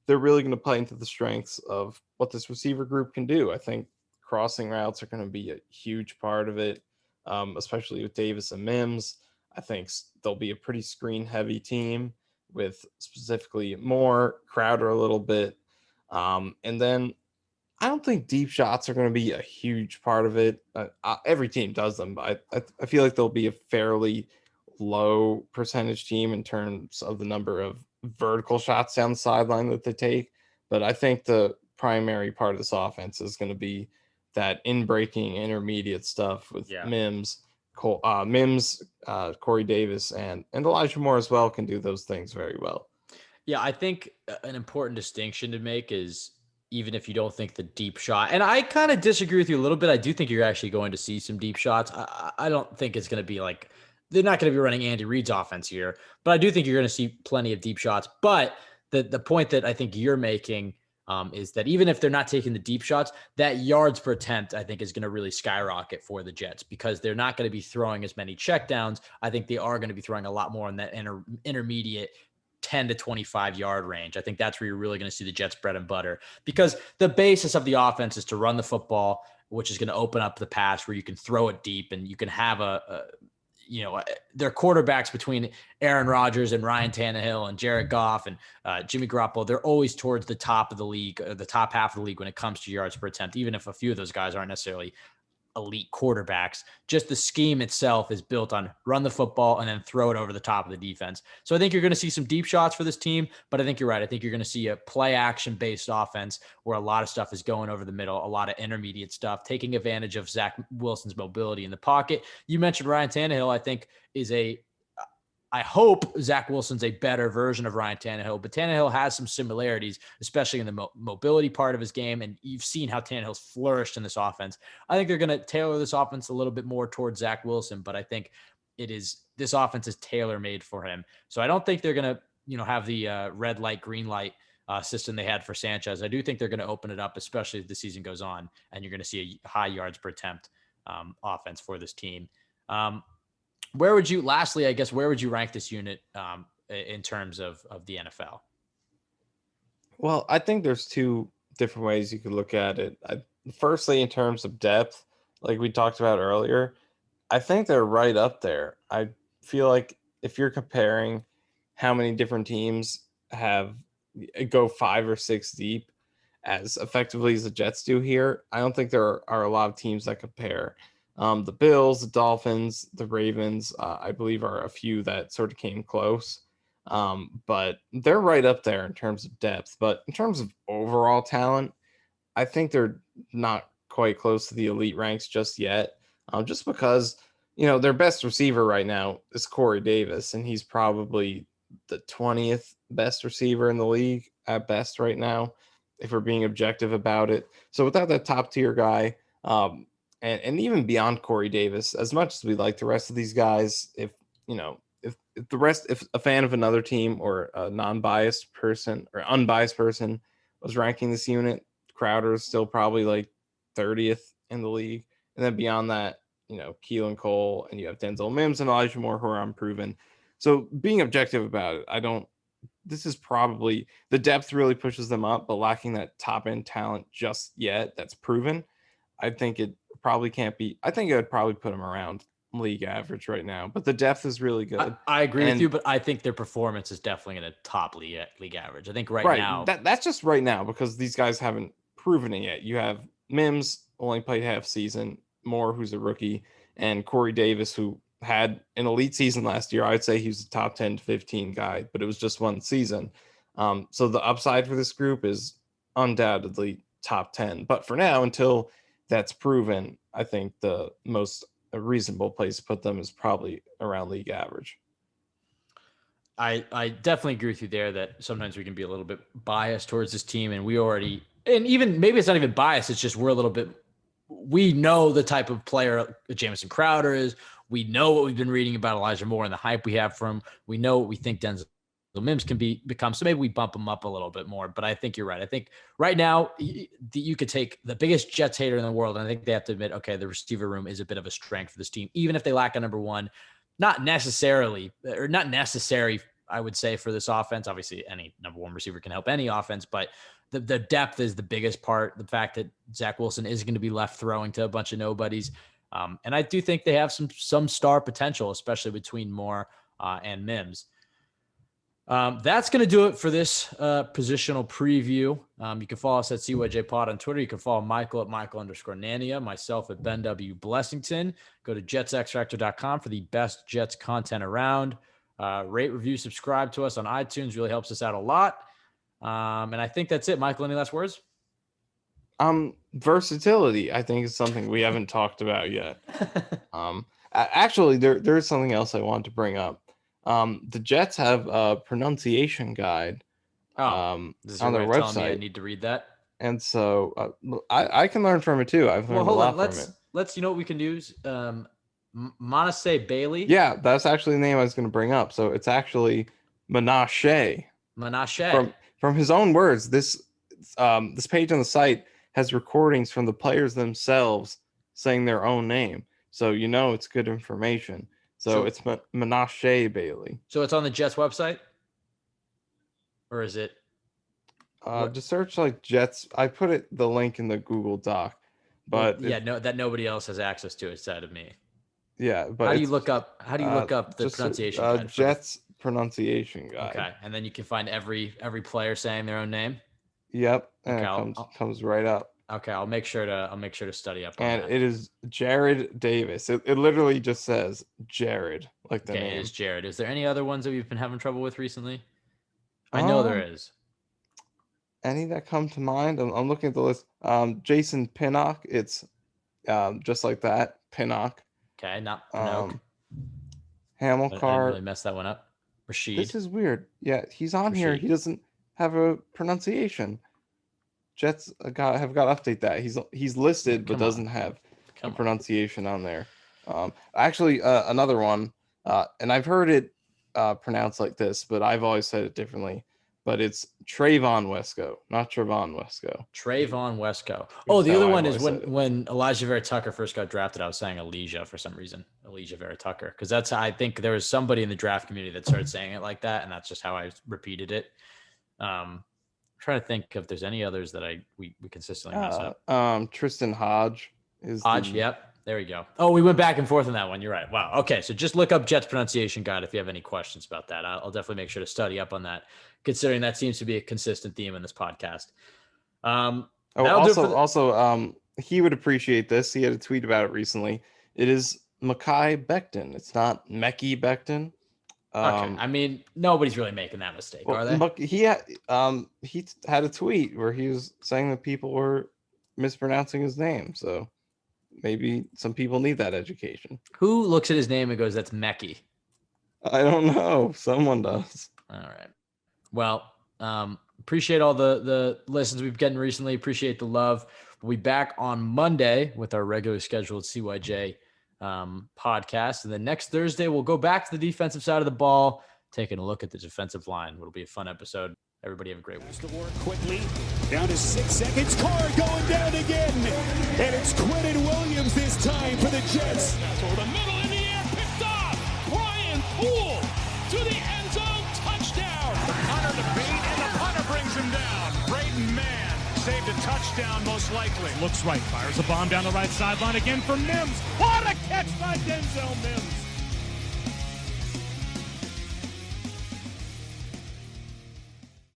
B: they're really going to play into the strengths of what this receiver group can do. I think crossing routes are going to be a huge part of it, especially with Davis and Mims. I think they'll be a pretty screen heavy team with specifically more Crowder a little bit. And then I don't think deep shots are going to be a huge part of it. Every team does them, but I feel like they'll be a fairly low percentage team in terms of the number of vertical shots down the sideline that they take. But I think the primary part of this offense is going to be that in breaking intermediate stuff with
A: Yeah.
B: Corey Davis, and Elijah Moore as well can do those things very well.
A: Yeah, I think an important distinction to make is, even if you don't think the deep shot, and I kind of disagree with you a little bit, I do think you're actually going to see some deep shots. I don't think it's going to be like, they're not going to be running Andy Reid's offense here, but I do think you're going to see plenty of deep shots. But the point that I think you're making, is that even if they're not taking the deep shots, that yards per attempt, I think, is going to really skyrocket for the Jets, because they're not going to be throwing as many checkdowns. I think they are going to be throwing a lot more in that intermediate 10 to 25 yard range. I think that's where you're really going to see the Jets bread and butter, because the basis of the offense is to run the football, which is going to open up the pass where you can throw it deep and you can have their quarterbacks between Aaron Rodgers and Ryan Tannehill and Jared Goff and Jimmy Garoppolo. They're always towards the top of the league, or the top half of the league when it comes to yards per attempt, even if a few of those guys aren't necessarily elite quarterbacks. Just the scheme itself is built on run the football and then throw it over the top of the defense. So I think you're going to see some deep shots for this team, but I think you're right. I think you're going to see a play action based offense where a lot of stuff is going over the middle, a lot of intermediate stuff, taking advantage of Zach Wilson's mobility in the pocket. You mentioned Ryan Tannehill, I think I hope Zach Wilson's a better version of Ryan Tannehill, but Tannehill has some similarities, especially in the mobility part of his game. And you've seen how Tannehill's flourished in this offense. I think they're going to tailor this offense a little bit more towards Zach Wilson, but I think this offense is tailor made for him. So I don't think they're going to, have the red light, green light system they had for Sanchez. I do think they're going to open it up, especially as the season goes on, and you're going to see a high yards per attempt offense for this team. Lastly, I guess, where would you rank this unit in terms of the NFL?
B: Well, I think there's two different ways you could look at it. Firstly, in terms of depth, like we talked about earlier, I think they're right up there. I feel like if you're comparing how many different teams have go 5 or 6 deep, as effectively as the Jets do here. I don't think there are a lot of teams that compare. The Bills, the Dolphins, the Ravens, I believe are a few that sort of came close. But they're right up there in terms of depth. But in terms of overall talent, I think they're not quite close to the elite ranks just yet. Just because, their best receiver right now is Corey Davis, and he's probably the 20th best receiver in the league at best right now, if we're being objective about it. So without that top tier guy, and even beyond Corey Davis, as much as we like the rest of these guys, if a fan of another team or a non-biased person or unbiased person was ranking this unit, Crowder is still probably like 30th in the league. And then beyond that, Keelan Cole, and you have Denzel Mims and Elijah Moore who are unproven. So being objective about it, this is probably the depth really pushes them up, but lacking that top end talent just yet that's proven. I think it probably can't be. I think it would probably put them around league average right now, but the depth is really good.
A: I agree with you, but I think their performance is definitely in a top league average. I think right now.
B: That's just right now because these guys haven't proven it yet. You have Mims only played half season, Moore, who's a rookie, and Corey Davis, who had an elite season last year. I'd say he was a top 10 to 15 guy, but it was just one season. So the upside for this group is undoubtedly top 10. But for now, until that's proven, I think the most reasonable place to put them is probably around league average.
A: I definitely agree with you there that sometimes we can be a little bit biased towards this team, and even maybe it's not even biased. It's just we know the type of player Jamison Crowder is. We know what we've been reading about Elijah Moore and the hype we have from him. We know what we think Denzel Mims can become. So maybe we bump him up a little bit more. But I think you're right. I think right now you could take the biggest Jets hater in the world, and I think they have to admit, okay, the receiver room is a bit of a strength for this team, even if they lack a number one. Not necessary, I would say, for this offense. Obviously, any number one receiver can help any offense, but the depth is the biggest part. The fact that Zach Wilson is going to be left throwing to a bunch of nobodies. And I do think they have some star potential, especially between Moore and Mims. That's going to do it for this positional preview. You can follow us at CYJ Pod on Twitter. You can follow Michael at Michael_Nania, myself at Ben W. Blessington. Go to JetsXFactor.com for the best Jets content around. Rate, review, subscribe to us on iTunes. Really helps us out a lot. And I think that's it. Michael, any last words?
B: Versatility, I think, is something we haven't talked about yet. Actually, there is something else I want to bring up. The Jets have a pronunciation guide on their website.
A: I need to read that.
B: And so I can learn from it too. I've learned a lot from it.
A: Let's, what we can use. Manasseh Bailey.
B: Yeah, that's actually the name I was going to bring up. So it's actually Menashe. From his own words. This page on the site has recordings from the players themselves saying their own name. So it's good information. So it's Menashe Bailey.
A: So it's on the Jets website? Or is it?
B: Just search like Jets. I put the link in the Google Doc. But
A: that nobody else has access to outside of me.
B: Yeah, but
A: how do you look up the pronunciation guide?
B: Jets pronunciation guide.
A: Okay, and then you can find every player saying their own name.
B: Yep, and it comes right up.
A: Okay, I'll make sure to study up on that.
B: And it is Jared Davis. It literally just says Jared, like the name.
A: It is Jared. Is there any other ones that we've been having trouble with recently? I know there is.
B: Any that come to mind? I'm looking at the list. Jason Pinnock. It's just like that, Pinnock.
A: Okay, not Pinnock.
B: Hamilcar.
A: I didn't really mess that one up. Rashid.
B: This is weird. Yeah, he's on here. He doesn't have a pronunciation. Jets have got to update that. He's listed but doesn't have a pronunciation on there. Actually, another one, and I've heard it pronounced like this, but I've always said it differently. But it's Trayvon Wesco, not Trevon Wesco.
A: Trayvon Wesco. Oh, the other one is when Elijah Vera Tucker first got drafted. I was saying Elijah for some reason. Elijah Vera Tucker, because that's how I think there was somebody in the draft community that started saying it like that, and that's just how I repeated it. Trying to think if there's any others that we consistently mess up.
B: Tristan Hodge is
A: Yep. There we go. Oh, we went back and forth on that one. You're right. Wow. Okay. So just look up Jets pronunciation guide if you have any questions about that. I'll definitely make sure to study up on that, considering that seems to be a consistent theme in this podcast.
B: Oh,
A: That'll do it for
B: also, he would appreciate this. He had a tweet about it recently. It is Mekhi Becton. It's not Mekhi Becton.
A: Okay, I mean, nobody's really making that mistake,
B: Well,
A: are they?
B: he had a tweet where he was saying that people were mispronouncing his name. So maybe some people need that education.
A: Who looks at his name and goes, "That's Mekhi"?
B: I don't know. Someone does.
A: All right. Well, appreciate all the listens we've gotten recently. Appreciate the love. We'll be back on Monday with our regular scheduled CYJ podcast. And then next Thursday, we'll go back to the defensive side of the ball, taking a look at the defensive line. It'll be a fun episode. Everybody have a great week.
C: The work quickly. Down to 6 seconds. Carr going down again. And it's Quentin Williams this time for the Jets.
D: Over the middle in the air. Picked off. Brian Poole to the end zone. Touchdown.
E: The punter to beat, and the punter brings him down. Braden Mann saved a touchdown most likely.
D: Looks right. Fires a bomb down the right sideline again for Mims. What a catch by Denzel Mims.